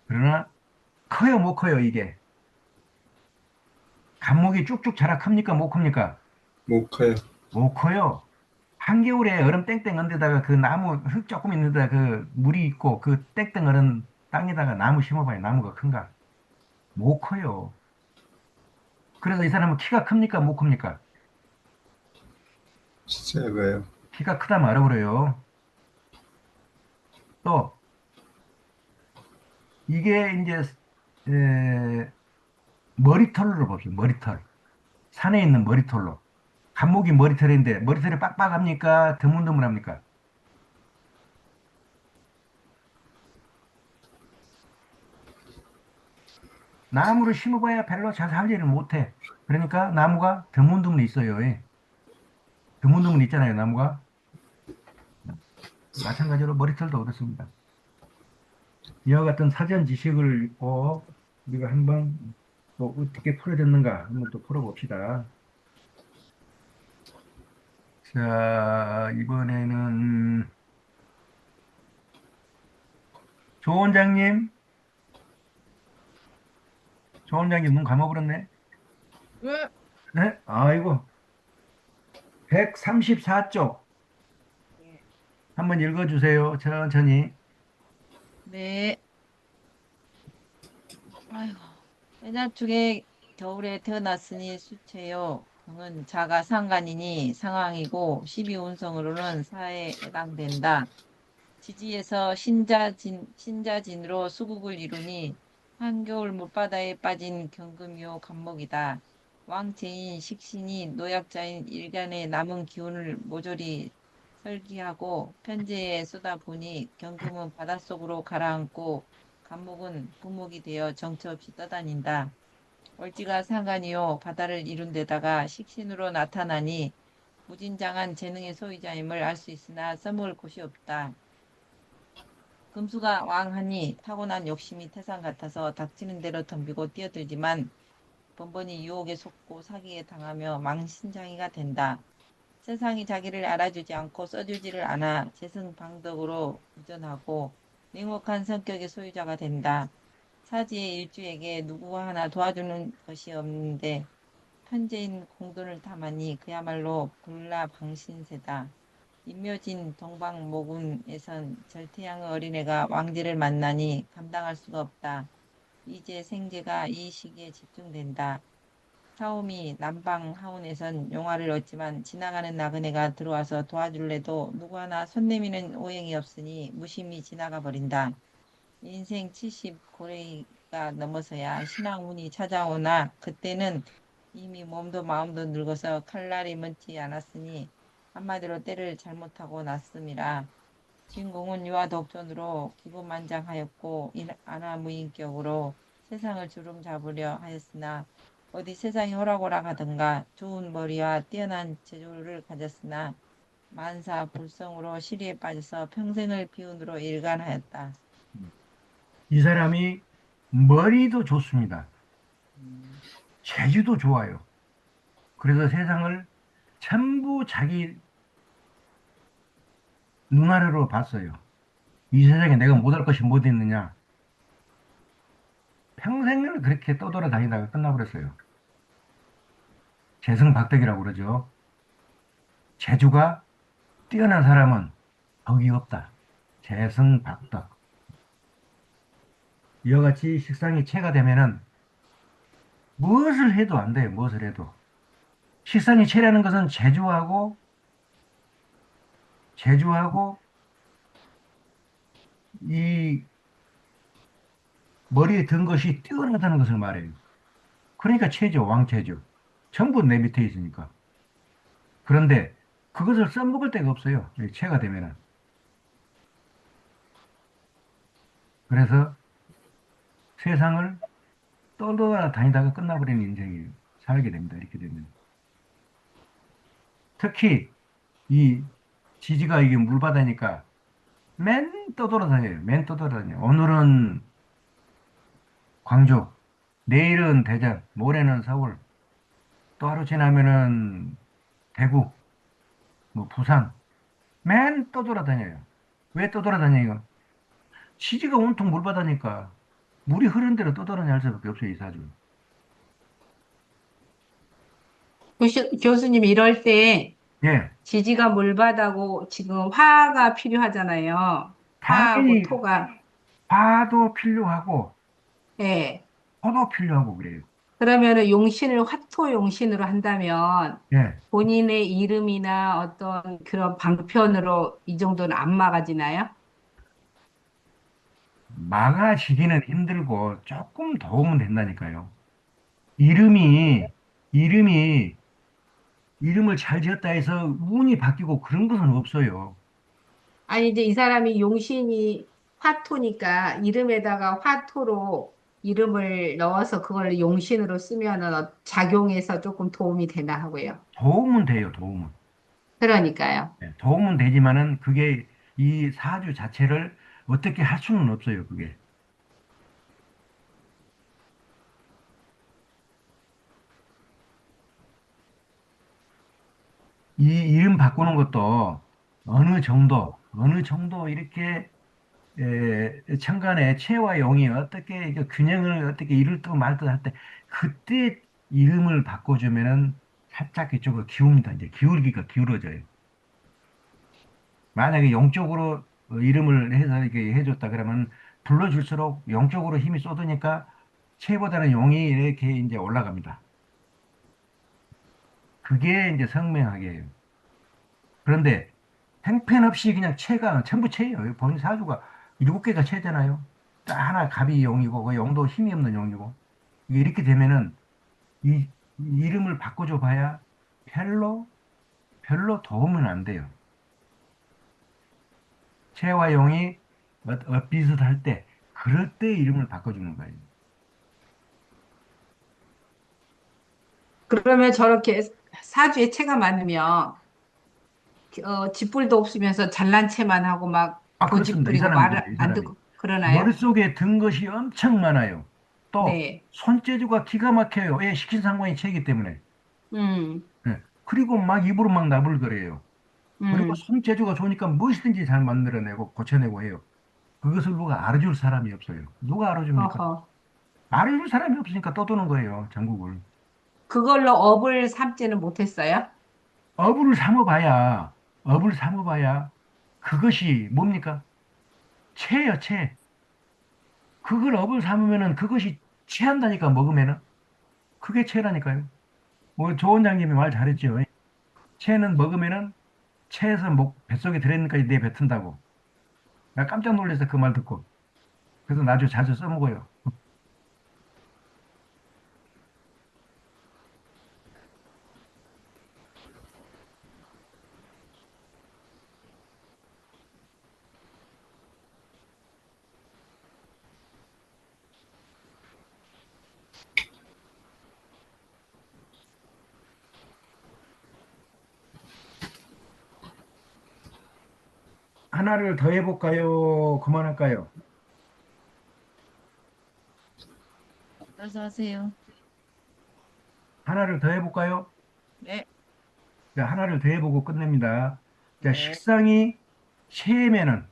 그러나 커요, 못 커요, 이게? 감목이 쭉쭉 자라갑니까? 못 큽니까? 못 커요. 못 커요. 한겨울에 얼음 땡땡한 데다가 그 나무 흙 조금 있는 데다 그 물이 있고 그 땡땡 얼은 땅에다가 나무 심어봐요. 나무가 큰가? 못 커요. 그래서 이 사람은 키가 큽니까? 못 큽니까? 작아요. 키가 크다 말아버려요. 또 이게 이제 에, 머리털로 봅시다. 머리털. 산에 있는 머리털로. 감목이 머리털인데 머리털이 빡빡합니까? 드문드문합니까? 나무를 심어봐야 별로 잘 살지를 못해. 그러니까 나무가 드문드문 있어요. 예. 드문드문 있잖아요. 나무가. 마찬가지로 머리털도 그렇습니다. 이와 같은 사전 지식을 읽고 우리가 한번 또 어떻게 풀어졌는가 한번 또 풀어봅시다. 자, 이번에는 조 원장님, 조 원장님 눈 감아버렸네. 응? 네? 아이고, 134쪽 예. 한번 읽어주세요. 천천히. 네. 아이고. 해자축에 겨울에 태어났으니 수체요. 금은 자가 상간이니 상황이고 12운성으로는 사에 해당된다. 지지에서 신자진으로 수국을 이루니 한겨울 못바다에 빠진 경금요 간목이다. 왕체인 식신이 노약자인 일간의 남은 기운을 모조리 설기하고 편재에 쏟아보니 경금은 바닷속으로 가라앉고 간목은 부목이 되어 정처 없이 떠다닌다. 월지가 상간이요 바다를 이룬 데다가 식신으로 나타나니 무진장한 재능의 소유자임을 알 수 있으나 써먹을 곳이 없다. 금수가 왕하니 타고난 욕심이 태산 같아서 닥치는 대로 덤비고 뛰어들지만 번번이 유혹에 속고 사기에 당하며 망신장이가 된다. 세상이 자기를 알아주지 않고 써주지를 않아 재승방덕으로 부전하고 냉혹한 성격의 소유자가 된다. 사지의 일주에게 누구 하나 도와주는 것이 없는데 편재인 공돈을 탐하니 그야말로 불나방신세다. 임묘진 동방모군에선 절태양의 어린애가 왕제를 만나니 감당할 수가 없다. 이제 생제가 이 시기에 집중된다. 차오미 남방 하운에선 용화를 얻지만 지나가는 나그네가 들어와서 도와줄래도 누구 하나 손 내미는 오행이 없으니 무심히 지나가 버린다. 인생 70 고래가 넘어서야 신앙운이 찾아오나 그때는 이미 몸도 마음도 늙어서 칼날이 먼지 않았으니 한마디로 때를 잘못하고 났음이라. 주인공은 유아 덕존으로 기고만장하였고 안하무인격으로 세상을 주름 잡으려 하였으나 어디 세상이 호락호락하든가 좋은 머리와 뛰어난 재주를 가졌으나 만사 불성으로 시리에 빠져서 평생을 비운으로 일관하였다. 이 사람이 머리도 좋습니다. 재주도 좋아요. 그래서 세상을 전부 자기 눈 아래로 봤어요. 이 세상에 내가 못할 것이 뭐 있느냐. 평생을 그렇게 떠돌아다니다가 끝나버렸어요. 재승박덕이라고 그러죠. 재주가 뛰어난 사람은 덕이 없다. 재승박덕. 이와 같이 식상이 체가 되면은 무엇을 해도 안 돼요. 무엇을 해도. 식상이 체라는 것은 제주하고 이 머리에 든 것이 뛰어나다는 것을 말해요. 그러니까 체죠, 왕체죠. 전부 내 밑에 있으니까. 그런데 그것을 써먹을 데가 없어요. 이 체가 되면은. 그래서 세상을 떠돌아다니다가 끝나버리는 인생이 살게 됩니다. 이렇게 되면. 특히 이 지지가 이게 물바다니까 맨 떠돌아다녀요. 맨 떠돌아다녀요. 오늘은 광주, 내일은 대전, 모레는 서울, 또 하루 지나면은 대구, 뭐 부산, 맨 떠돌아다녀요. 왜 떠돌아다녀요? 지지가 온통 물바다니까 물이 흐르는 대로 떠돌아다닐 수밖에 없어요, 이 사주. 교수님, 이럴 때 예, 지지가 물바다고 지금 화가 필요하잖아요. 화하고 당연히 토가. 화도 필요하고 예. 토도 필요하고 그래요. 그러면은 용신을 화토 용신으로 한다면 예, 본인의 이름이나 어떤 그런 방편으로 이 정도는 안 막아지나요? 막아지기는 힘들고 조금 도움은 된다니까요. 이름이, 이름이, 이름을 잘 지었다 해서 운이 바뀌고 그런 것은 없어요. 아니, 이제 이 사람이 용신이 화토니까 이름에다가 화토로 이름을 넣어서 그걸 용신으로 쓰면은 작용해서 조금 도움이 되나 하고요. 도움은 돼요, 도움은. 그러니까요. 예, 도움은 되지만은 그게 이 사주 자체를 어떻게 할 수는 없어요, 그게. 이 이름 바꾸는 것도 어느 정도 이렇게 천간에 체와 용이 어떻게 이게 균형을 어떻게 이룰 듯 말 듯 할 때 그때 이름을 바꿔주면은 살짝 이쪽으로 기웁니다. 이제 기울기가 기울어져요. 만약에 영적으로 이름을 해서 이렇게 해줬다 그러면 불러줄수록 영적으로 힘이 쏟으니까 체보다는 용이 이렇게 이제 올라갑니다. 그게 이제 성명학이에요. 그런데 행편없이 그냥 체가 전부 체예요. 본인 사주가 일곱 개가 체잖아요. 딱 하나 갑이 용이고 그 용도 힘이 없는 용이고 이게 이렇게 되면은 이 이름을 바꿔줘 봐야 별로 도움은 안 돼요. 체와 용이 비슷할 때 그럴 때 이름을 바꿔주는 거예요. 그러면 저렇게 사주에 체가 많으면 쥐뿔도 없으면서 잘난 체만 하고 막 아, 고집 그렇습니다. 이 부리고 사람이 말을 그래요. 이 안 사람이. 듣고 그러나요? 머릿속에 든 것이 엄청 많아요. 또 네. 손재주가 기가 막혀요. 왜 식신상관이 체이기 때문에. 음, 예. 그리고 막 입으로 막 나불거려요. 그리고 음, 손재주가 좋으니까 무엇이든지 잘 만들어내고 고쳐내고 해요. 그것을 누가 알아줄 사람이 없어요. 누가 알아줍니까? 어허. 알아줄 사람이 없으니까 떠도는 거예요, 전국을. 그걸로 업을 삼지는 못했어요? 업을 삼아봐야, 업을 삼아봐야 그것이 뭡니까? 체예요, 체. 그걸 업을 삼으면은 그것이 체한다니까, 먹으면은. 그게 체라니까요. 뭐, 조 원장님이 말 잘했죠. 체는 먹으면은 체에서 목, 뱃속에 들어있는 까지 내 뱉은다고. 나 깜짝 놀라서 그 말 듣고. 그래서 나중에 자주 써먹어요. 하나를 더 해볼까요? 그만할까요? 알아서 하세요. 하나를 더 해볼까요? 네, 자, 하나를 더 해보고 끝냅니다. 자, 네. 식상이 체면은,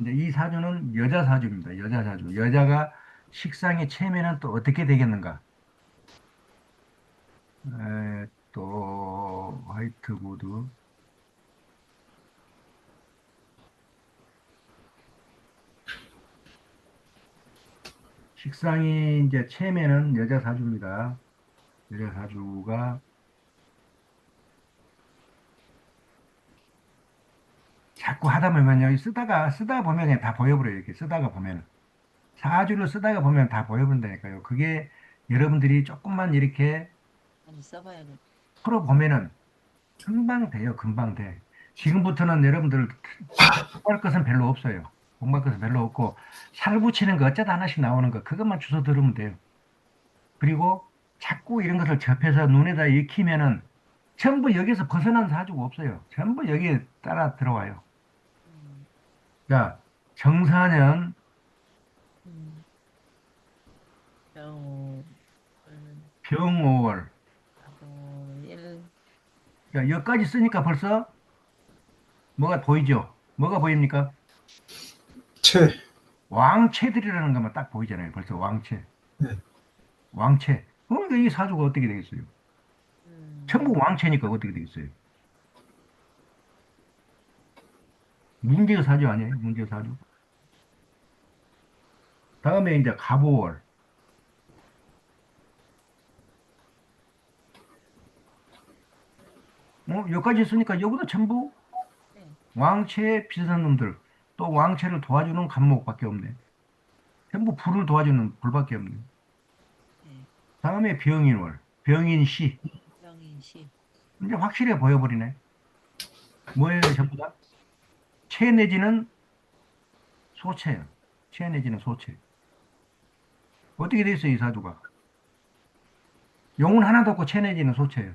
이제 이 사주는 여자 사주입니다. 여자 사주. 여자가 식상이 체면은 또 어떻게 되겠는가? 또, 화이트보드. 식상이 이제 체면은 여자 사주입니다. 여자 사주가 자꾸 하다 보면요. 쓰다 보면 그냥 다 보여버려요. 이렇게 쓰다가 보면. 사주를 쓰다가 보면 다 보여본다니까요. 그게 여러분들이 조금만 이렇게 많이 써봐야겠다. 풀어보면은 금방 돼요. 금방 돼. 지금부터는 여러분들 공부할 것은 별로 없어요. 공부할 것은 별로 없고 살 붙이는 거 어쩌다 하나씩 나오는 거 그것만 주워 들으면 돼요. 그리고 자꾸 이런 것을 접해서 눈에다 익히면은 전부 여기서 벗어난 사주가 없어요. 전부 여기에 따라 들어와요. 음, 자, 정사년 음, 병, 병오월. 일, 자, 여기까지 쓰니까 벌써 뭐가 보이죠? 뭐가 보입니까? 채. 왕체들이라는 것만 딱 보이잖아요. 벌써 왕체. 네. 왕체. 그러니까 이 사주가 어떻게 되겠어요? 전부 음, 왕체니까 어떻게 되겠어요? 문제의 사주 아니에요? 문제의 사주. 다음에 이제 갑오월. 여기까지 쓰니까 여기도 전부 네, 왕체에 비슷한 놈들. 또 왕체를 도와주는 간목밖에 없네. 전부 불을 도와주는 불밖에 없네. 네. 다음에 병인월. 병인시. 병인시, 이제 확실해 보여버리네. 뭐예요, 전부 다? 체 내지는 소체예요. 체 내지는 소체. 어떻게 돼 있어요, 이 사주가? 용은 하나도 없고 체 내지는 소체예요.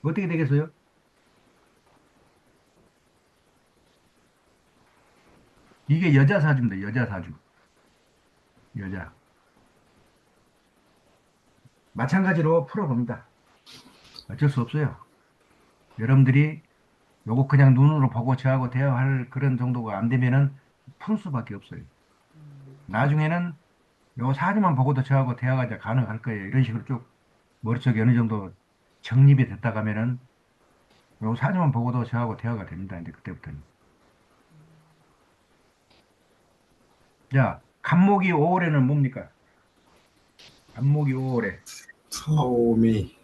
어떻게 되겠어요? 이게 여자 사주입니다. 여자 사주. 여자. 마찬가지로 풀어봅니다. 어쩔 수 없어요. 여러분들이 요거 그냥 눈으로 보고 저하고 대화할 그런 정도가 안 되면은 풀 수밖에 없어요. 나중에는 요 사주만 보고도 저하고 대화가 이제 가능할 거예요. 이런 식으로 쭉 머릿속에 어느 정도 정립이 됐다 가면은 요 사주만 보고도 저하고 대화가 됩니다. 이제 그때부터는. 자, 간목이 5월에는 뭡니까? 간목이 5월에. 사오미.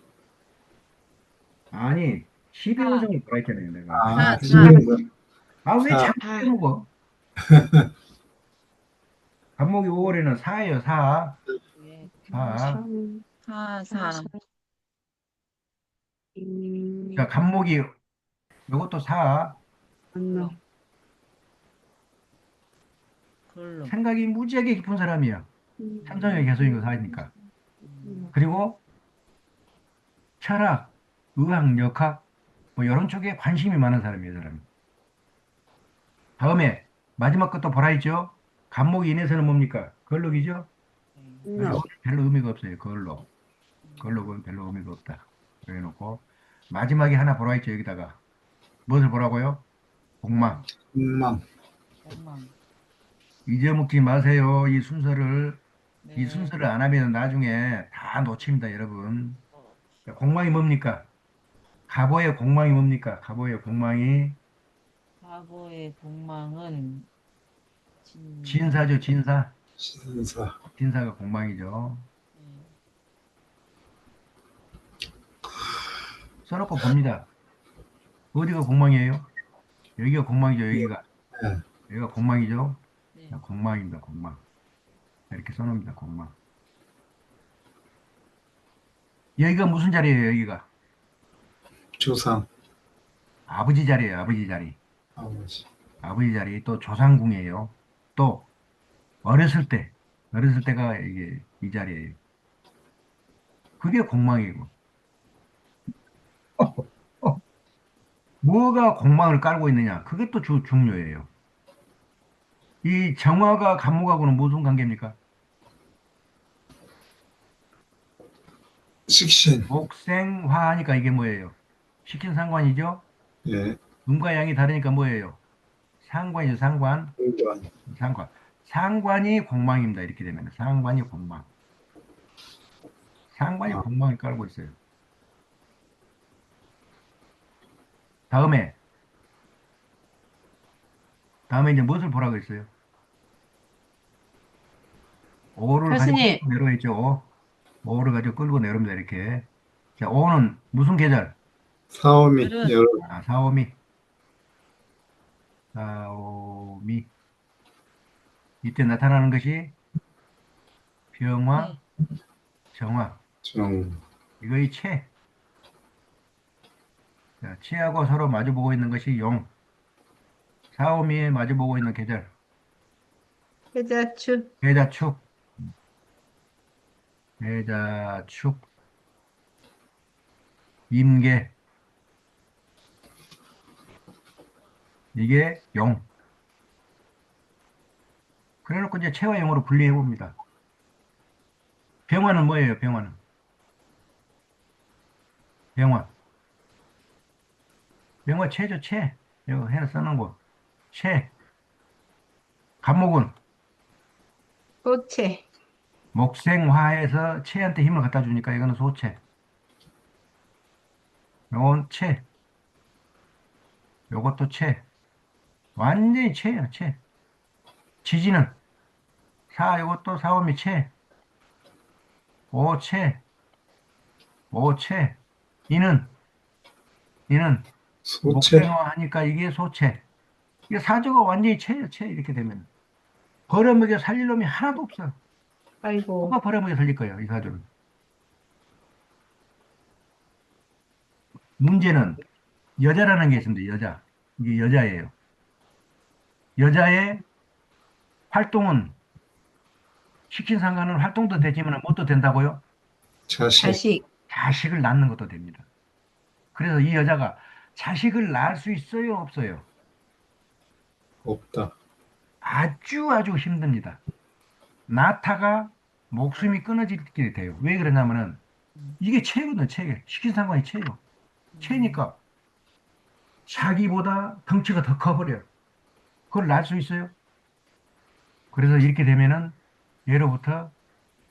아니, 12호성을 보라 했잖아요, 내가. 아, 사, 사. 힘들어. 아, 왜 사. 자꾸 빼먹어? 간목이 5월에는 4예요, 4. 예, 4. 사, 사, 자, 간목이 요것도 4. 글로, 글로, 생각이 무지하게 깊은 사람이야. 삼성의 개수인 거 4니까. 그리고 철학, 의학, 역학, 뭐 이런 쪽에 관심이 많은 사람이에요, 사람이. 다음에 마지막 것도 보라 있죠? 간목이 인해서는 뭡니까? 걸록이죠? 네. 별로 의미가 없어요, 걸록. 걸록은 별로 의미가 없다. 그래놓고 마지막에 하나 보라 있죠, 여기다가. 무엇을 보라고요? 복망. 엉망. 엉망. 잊어먹지 마세요. 이 네, 순서를 안 하면 나중에 다 놓칩니다, 여러분. 자, 공망이 뭡니까? 갑오의 공망이 뭡니까? 갑오의 공망이 과거의 공망은 진사죠, 진사. 신사. 진사가 공망이죠. 네, 써놓고 봅니다. 어디가 공망이에요? 여기가 공망이죠, 여기가. 네. 여기가 공망이죠. 네, 자, 공망입니다, 공망. 이렇게 써놓습니다, 공망. 여기가 무슨 자리예요, 여기가? 조상. 아버지 자리예요, 아버지 자리. 아버지. 아버지 자리, 또 조상궁이에요. 또, 어렸을 때가 이게 이 자리예요. 그게 공망이고. 뭐가 공망을 깔고 있느냐? 그게 또 중요해요. 이 정화가 간목하고는 무슨 관계입니까? 식신. 목생화하니까 이게 뭐예요? 식신상관이죠? 예. 음과 양이 다르니까 뭐예요? 상관이죠, 상관. 공관. 상관. 상관이 공망입니다. 이렇게 되면 상관이 공망. 상관이 아, 공망을 깔고 있어요. 다음에 이제 무엇을 보라고 했어요? 오를 가지고 교수님, 끌고 내려있죠. 오를 가지고 끌고 내려옵니다. 이렇게. 자, 오는 무슨 계절? 사오미. 열은 여름. 아, 사오미. 사오미. 이때 나타나는 것이 병화, 네. 정화. 정. 이거의 채. 자, 채하고 서로 마주보고 있는 것이 용. 사오미에 마주보고 있는 계절. 계자축, 계자축. 계자축. 임계. 이게 용. 그래놓고 이제 채와 용으로 분리해 봅니다. 병화는 뭐예요, 병화는? 병화. 병화 채죠, 채. 이거 해서 써놓은 거. 채. 간목은 소체, 목생화해서 채한테 힘을 갖다 주니까 이거는 소채. 요건 채. 요것도 채. 완전히 채야, 채. 지지는 요것도 사오미 채. 오채. 오채. 이는, 이는 소체. 목생화하니까 이게 소채. 이게 사주가 완전히 채야, 채. 이렇게 되면. 버려먹여 살릴 놈이 하나도 없어요. 누가 아이고, 버려먹여 살릴 거예요, 이 사주는. 문제는 여자라는 게 있습니다, 여자. 이게 여자예요. 여자의 활동은, 식신상관은 활동도 되지만 뭣도 된다고요? 자식. 자식, 자식을 낳는 것도 됩니다. 그래서 이 여자가 자식을 낳을 수 있어요, 없어요? 없다. 아주 아주 힘듭니다. 낳다가 목숨이 끊어지게 돼요. 왜 그러냐면은 이게 체거든요, 체. 식신상관이 체요. 체니까 자기보다 덩치가 더 커버려요. 그걸 낳을 수 있어요? 그래서 이렇게 되면은 예로부터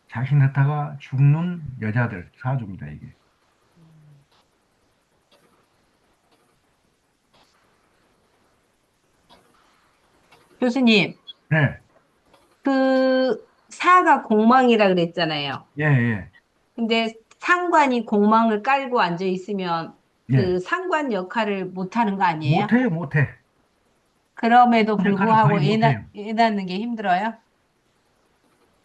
자식 낳다가 죽는 여자들 사주입니다, 이게. 교수님, 네, 그 사가 공망이라 그랬잖아요. 예, 예, 근데 상관이 공망을 깔고 앉아 있으면 예. 그 상관 역할을 못 하는 거 아니에요? 못해요, 못해. 그럼에도 그 역할을 거의 불구하고 못해요. 애 낳는 게 힘들어요?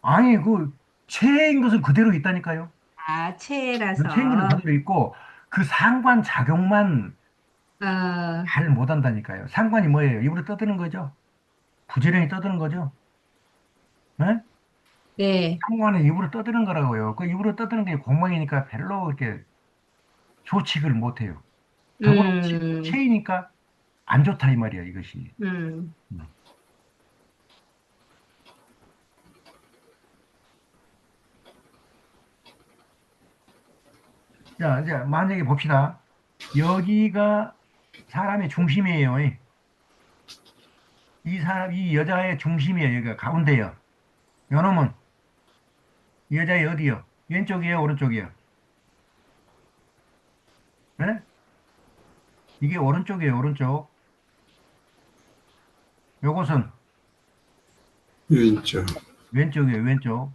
아니, 그, 체인 것은 그대로 있다니까요. 아, 그 체인 것은 체라서. 그대로 있고, 그 상관 작용만 어, 잘 못한다니까요. 상관이 뭐예요? 입으로 떠드는 거죠? 부지런히 떠드는 거죠? 예? 네. 상관은 입으로 떠드는 거라고요. 그 입으로 떠드는 게 공망이니까 별로 이렇게 조칙을 못해요. 더구나 음, 체이니까 안 좋다 이 말이야, 이것이. 음. 음. 자, 이제 만약에 봅시다. 여기가 사람의 중심이에요. 이 여자의 중심이에요. 여기가 가운데요. 요놈은 이 여자의 어디요? 왼쪽이에요? 오른쪽이에요? 네? 이게 오른쪽이에요. 오른쪽. 요것은 왼쪽. 왼쪽이에요. 왼쪽.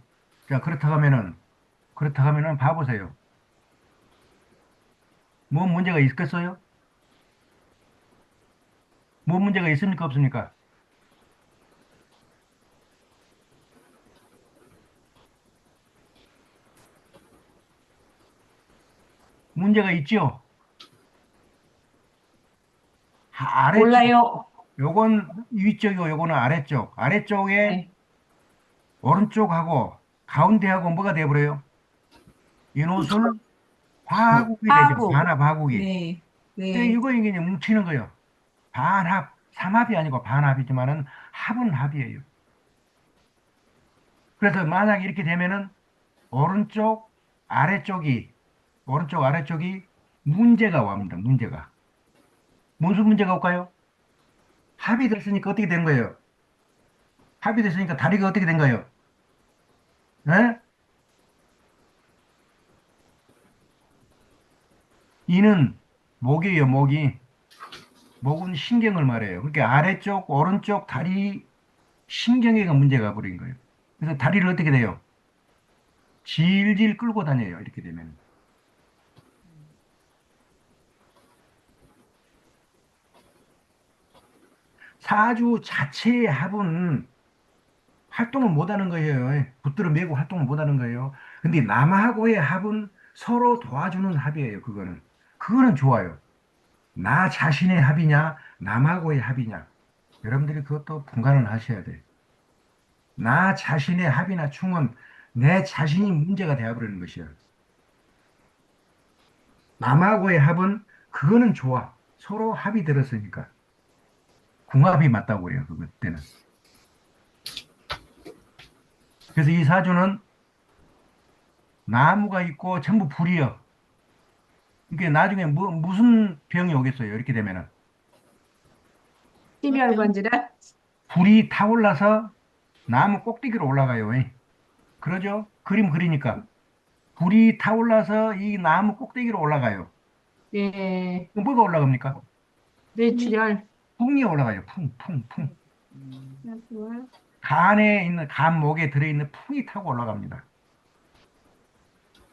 자, 그렇다 하면은 봐보세요. 뭐 문제가 있겠어요? 뭐 문제가 있습니까? 없습니까? 문제가 있죠? 아래쪽. 몰라요. 요건 위쪽이고 요거는 아래쪽. 아래쪽에 네. 오른쪽하고 가운데하고 뭐가 돼버려요? 인호술 합. 화국이 되죠. 하국. 반합 화국이. 네. 근데 네. 이거 이게 이제 뭉치는 거예요. 반합 삼합이 아니고 반합이지만은 합은 합이에요. 그래서 만약 이렇게 되면은 오른쪽, 아래쪽이, 오른쪽, 아래쪽이 문제가 옵니다. 문제가. 무슨 문제가 올까요? 합이 됐으니까 어떻게 된 거예요? 합이 됐으니까 다리가 어떻게 된 거예요? 예? 이는 목이에요, 목이. 목은 신경을 말해요. 그러니까 아래쪽, 오른쪽 다리 신경에가 문제가 버린 거예요. 그래서 다리를 어떻게 돼요? 질질 끌고 다녀요. 이렇게 되면. 사주 자체의 합은 활동을 못 하는 거예요. 붙들어 매고 활동을 못 하는 거예요. 근데 남하고의 합은 서로 도와주는 합이에요. 그거는. 그거는 좋아요. 나 자신의 합이냐, 남하고의 합이냐. 여러분들이 그것도 분간을 하셔야 돼요. 나 자신의 합이나 충은 내 자신이 문제가 되어버리는 것이에요. 남하고의 합은 그거는 좋아. 서로 합이 들었으니까. 궁합이 맞다고 해요. 그때는. 그래서 이 사주는 나무가 있고 전부 불이요. 이게 나중에 무슨 병이 오겠어요? 이렇게 되면은. 심혈관절환? 불이 타올라서 나무 꼭대기로 올라가요. 그러죠? 그림 그리니까. 불이 타올라서 이 나무 꼭대기로 올라가요. 예, 그럼 뭐가 올라갑니까? 뇌출혈. 풍이 올라가요. 풍, 풍, 풍. 음, 간에 있는, 간 목에 들어있는 풍이 타고 올라갑니다.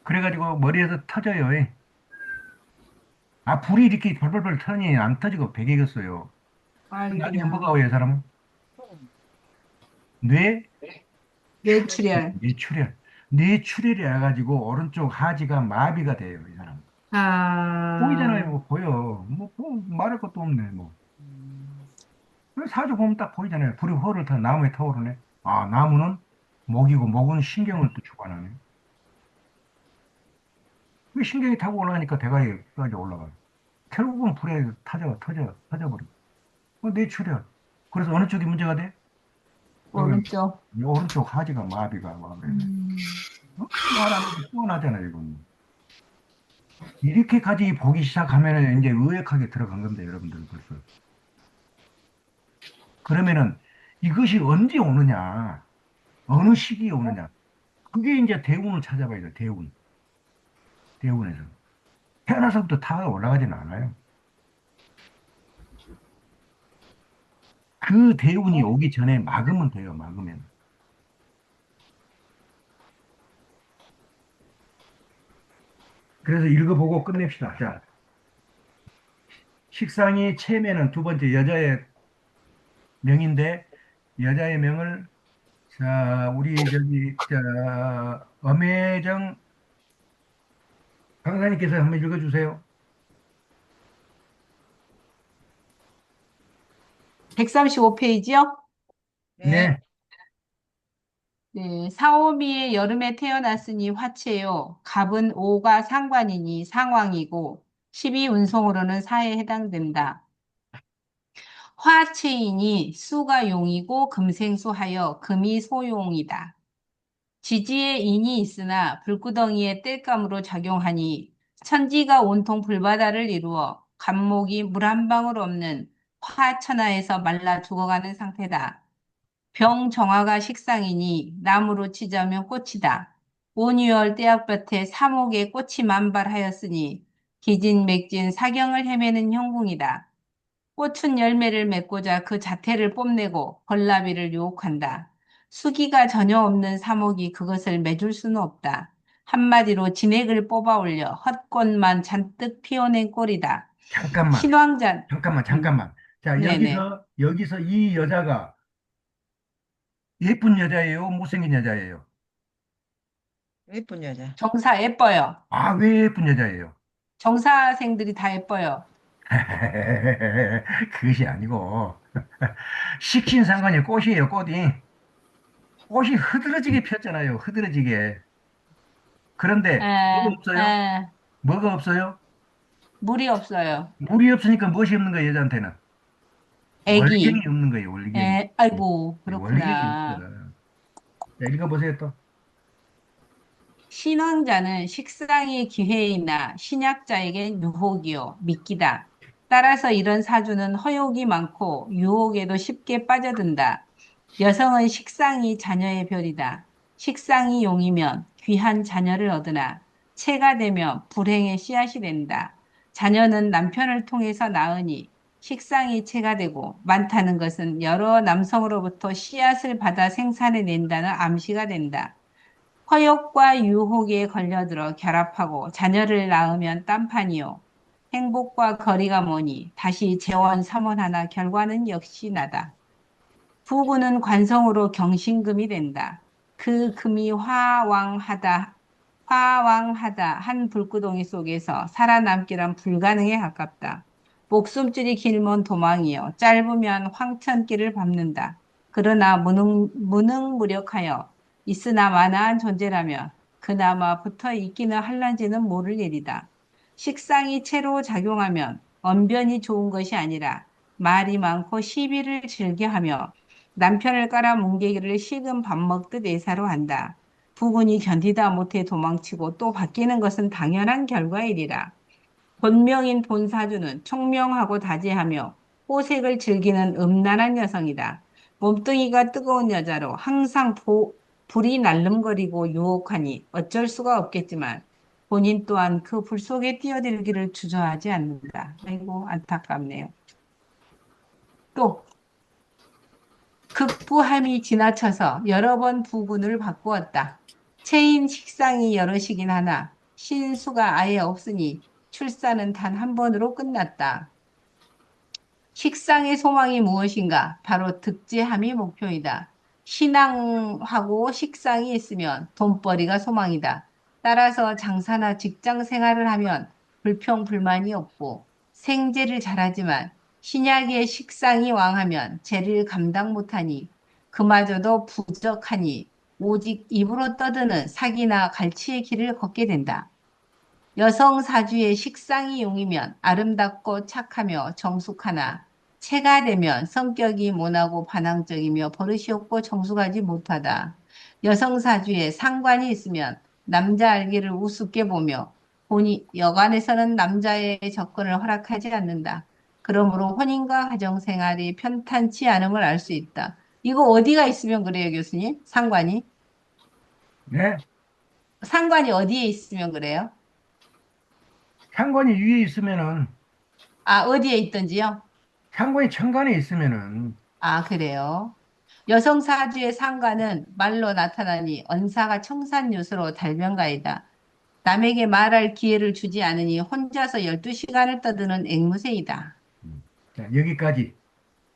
그래가지고 머리에서 터져요. 아, 불이 이렇게 벌벌벌 터니 안 터지고 베개겠어요. 나중에 뭐가 아이고야. 오요, 사람은? 뇌 뇌출혈. 뇌출혈. 뇌출혈이 와가지고 오른쪽 하지가 마비가 돼요, 이 사람. 보이잖아요, 아, 뭐 보여. 뭐 말할 것도 없네, 뭐. 음, 그 사주 보면 딱 보이잖아요. 불이 허를 타 나무에 타오르네. 아, 나무는 목이고 목은 신경을 또 주관하네. 그 신경이 타고 올라가니까 대가리까지 올라가요. 결국은 불에 터져버려. 뇌출혈. 그래서 어느 쪽이 문제가 돼? 여기 오른쪽. 오른쪽 하지가 마비가 와버리네. 음, 말안 해도 뻔하잖아요, 이건. 이렇게까지 보기 시작하면은 이제 의역하게 들어간 겁니다, 여러분들 벌써. 그러면은 이것이 언제 오느냐, 어느 시기에 오느냐, 그게 이제 대운을 찾아봐야 돼요, 대운. 대운에서. 태어나서부터 타가 올라가지는 않아요. 그 대운이 오기 전에 막으면 돼요, 막으면. 그래서 읽어보고 끝냅시다. 자, 식상이 체면은 두 번째 여자의 명인데, 여자의 명을, 자, 우리 저기, 엄혜정 강사님께서 한번 읽어주세요. 135페이지요? 네. 네, 네, 사오미의 여름에 태어났으니 화채요. 갑은 오가 상관이니 상왕이고 12 운송으로는 사에 해당된다. 화채이니 수가 용이고 금생수하여 금이 소용이다. 지지에 인이 있으나 불구덩이에 땔감으로 작용하니 천지가 온통 불바다를 이루어 갑목이 물 한 방울 없는 화천하에서 말라 죽어가는 상태다. 병정화가 식상이니 나무로 치자면 꽃이다. 온유월 떼약볕에 사목에 꽃이 만발하였으니 기진맥진 사경을 헤매는 형궁이다. 꽃은 열매를 맺고자 그 자태를 뽐내고 벌나비를 유혹한다. 수기가 전혀 없는 사목이 그것을 맺을 수는 없다. 한마디로 진액을 뽑아 올려 헛꽃만 잔뜩 피워낸 꼴이다. 잠깐만, 신왕자, 음, 잠깐만. 자, 네네. 여기서 이 여자가 예쁜 여자예요? 못생긴 여자예요? 예쁜 여자. 정사 예뻐요. 아, 왜 예쁜 여자예요? 정사생들이 다 예뻐요. 그것이 아니고, 식신상관이 꽃이에요, 꽃이. 꽃이 흐드러지게 폈잖아요, 흐드러지게. 그런데, 뭐가 에, 없어요? 에, 뭐가 없어요? 물이 없어요. 물이 없으니까 무엇이 없는 거예요, 여자한테는? 월경이 애기. 없는 거예요, 월경이. 예, 아이고, 네, 월경이 그렇구나. 없어. 자, 읽어보세요, 또. 신원자는 식상의 기회이나 신약자에겐 유혹이요, 미끼다. 따라서 이런 사주는 허욕이 많고 유혹에도 쉽게 빠져든다. 여성은 식상이 자녀의 별이다. 식상이 용이면 귀한 자녀를 얻으나 체가 되면 불행의 씨앗이 된다. 자녀는 남편을 통해서 낳으니 식상이 체가 되고 많다는 것은 여러 남성으로부터 씨앗을 받아 생산해낸다는 암시가 된다. 허욕과 유혹에 걸려들어 결합하고 자녀를 낳으면 딴판이요. 행복과 거리가 머니 다시 재원 삼원하나 결과는 역시 나다. 부군은 관성으로 경신금이 된다. 그 금이 화왕하다 한 불구덩이 속에서 살아남기란 불가능에 가깝다. 목숨줄이 길면 도망이요. 짧으면 황천길을 밟는다. 그러나 무능무력하여 있으나 마나한 존재라면 그나마 붙어 있기는 할런지는 모를 일이다. 식상이 채로 작용하면 언변이 좋은 것이 아니라 말이 많고 시비를 즐겨하며 남편을 깔아 뭉개기를 식은 밥 먹듯 애사로 한다. 부군이 견디다 못해 도망치고 또 바뀌는 것은 당연한 결과이리라. 본명인 본사주는 총명하고 다재하며 호색을 즐기는 음란한 여성이다. 몸뚱이가 뜨거운 여자로 항상 불이 날름거리고 유혹하니 어쩔 수가 없겠지만 본인 또한 그 불 속에 뛰어들기를 주저하지 않는다. 아이고, 안타깝네요. 또 극부함이 지나쳐서 여러 번 부군을 바꾸었다. 체인 식상이 여럿이긴 하나 신수가 아예 없으니 출산은 단 한 번으로 끝났다. 식상의 소망이 무엇인가? 바로 득제함이 목표이다. 신앙하고 식상이 있으면 돈벌이가 소망이다. 따라서 장사나 직장 생활을 하면 불평불만이 없고 생제를 잘하지만 신약의 식상이 왕하면 죄를 감당 못하니 그마저도 부족하니 오직 입으로 떠드는 사기나 갈취의 길을 걷게 된다. 여성 사주의 식상이 용이면 아름답고 착하며 정숙하나 체가 되면 성격이 모나고 반항적이며 버릇이 없고 정숙하지 못하다. 여성 사주에 상관이 있으면 남자 알기를 우습게 보며 본이 여간에서는 남자의 접근을 허락하지 않는다. 그러므로 혼인과 가정생활이 편탄치 않음을 알 수 있다. 이거 어디가 있으면 그래요, 교수님? 상관이? 네? 상관이 어디에 있으면 그래요? 상관이 위에 있으면은, 아, 어디에 있든지요? 상관이 천간에 있으면은, 아, 그래요. 여성 사주의 상관은 말로 나타나니 언사가 청산유수로 달변가이다. 남에게 말할 기회를 주지 않으니 혼자서 12시간을 떠드는 앵무새이다. 자, 여기까지.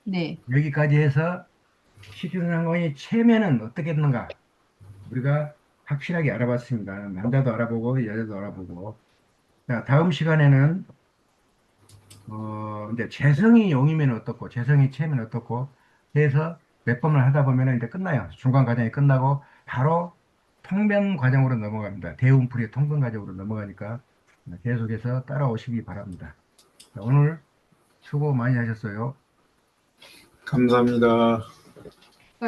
네. 여기까지 해서 시주상관이 체면은 어떻겠는가? 우리가 확실하게 알아봤습니다. 남자도 알아보고, 여자도 알아보고. 자, 다음 시간에는, 이제 재성이 용이면 어떻고, 재성이 체면 어떻고, 해서 몇 번을 하다 보면 이제 끝나요. 중간 과정이 끝나고, 바로 통변 과정으로 넘어갑니다. 대운풀이 통변 과정으로 넘어가니까 계속해서 따라오시기 바랍니다. 자, 오늘 수고 많이 하셨어요. 감사합니다. 그러면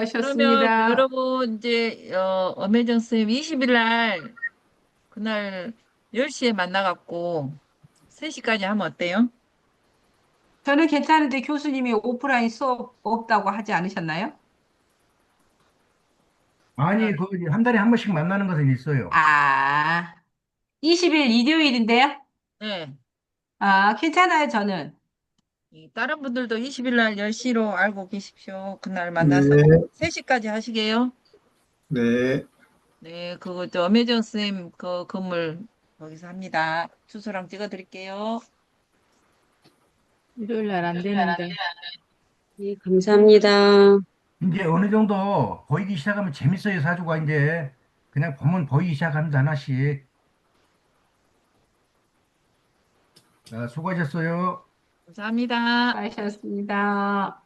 수고하셨습니다. 여러분 이제 엄혜정 선생님 20일 날 그날 10시에 만나갖고 3시까지 하면 어때요? 저는 괜찮은데 교수님이 오프라인 수업 없다고 하지 않으셨나요? 아니, 그, 한 달에 한 번씩 만나는 것은 있어요. 아, 20일 일요일인데요? 네. 아, 괜찮아요, 저는. 다른 분들도 20일 날 10시로 알고 계십시오. 그날 만나서 네, 3시까지 하시게요. 네. 네, 그거 저 엄혜정 선생님 그 건물 거기서 합니다. 주소랑 찍어 드릴게요. 일요일 날 안 되는데. 네, 감사합니다. 이제 어느 정도 보이기 시작하면 재밌어요, 사주가 이제. 그냥 보면 보이기 시작합니다, 하나씩. 자, 수고하셨어요. 감사합니다. 수고하셨습니다.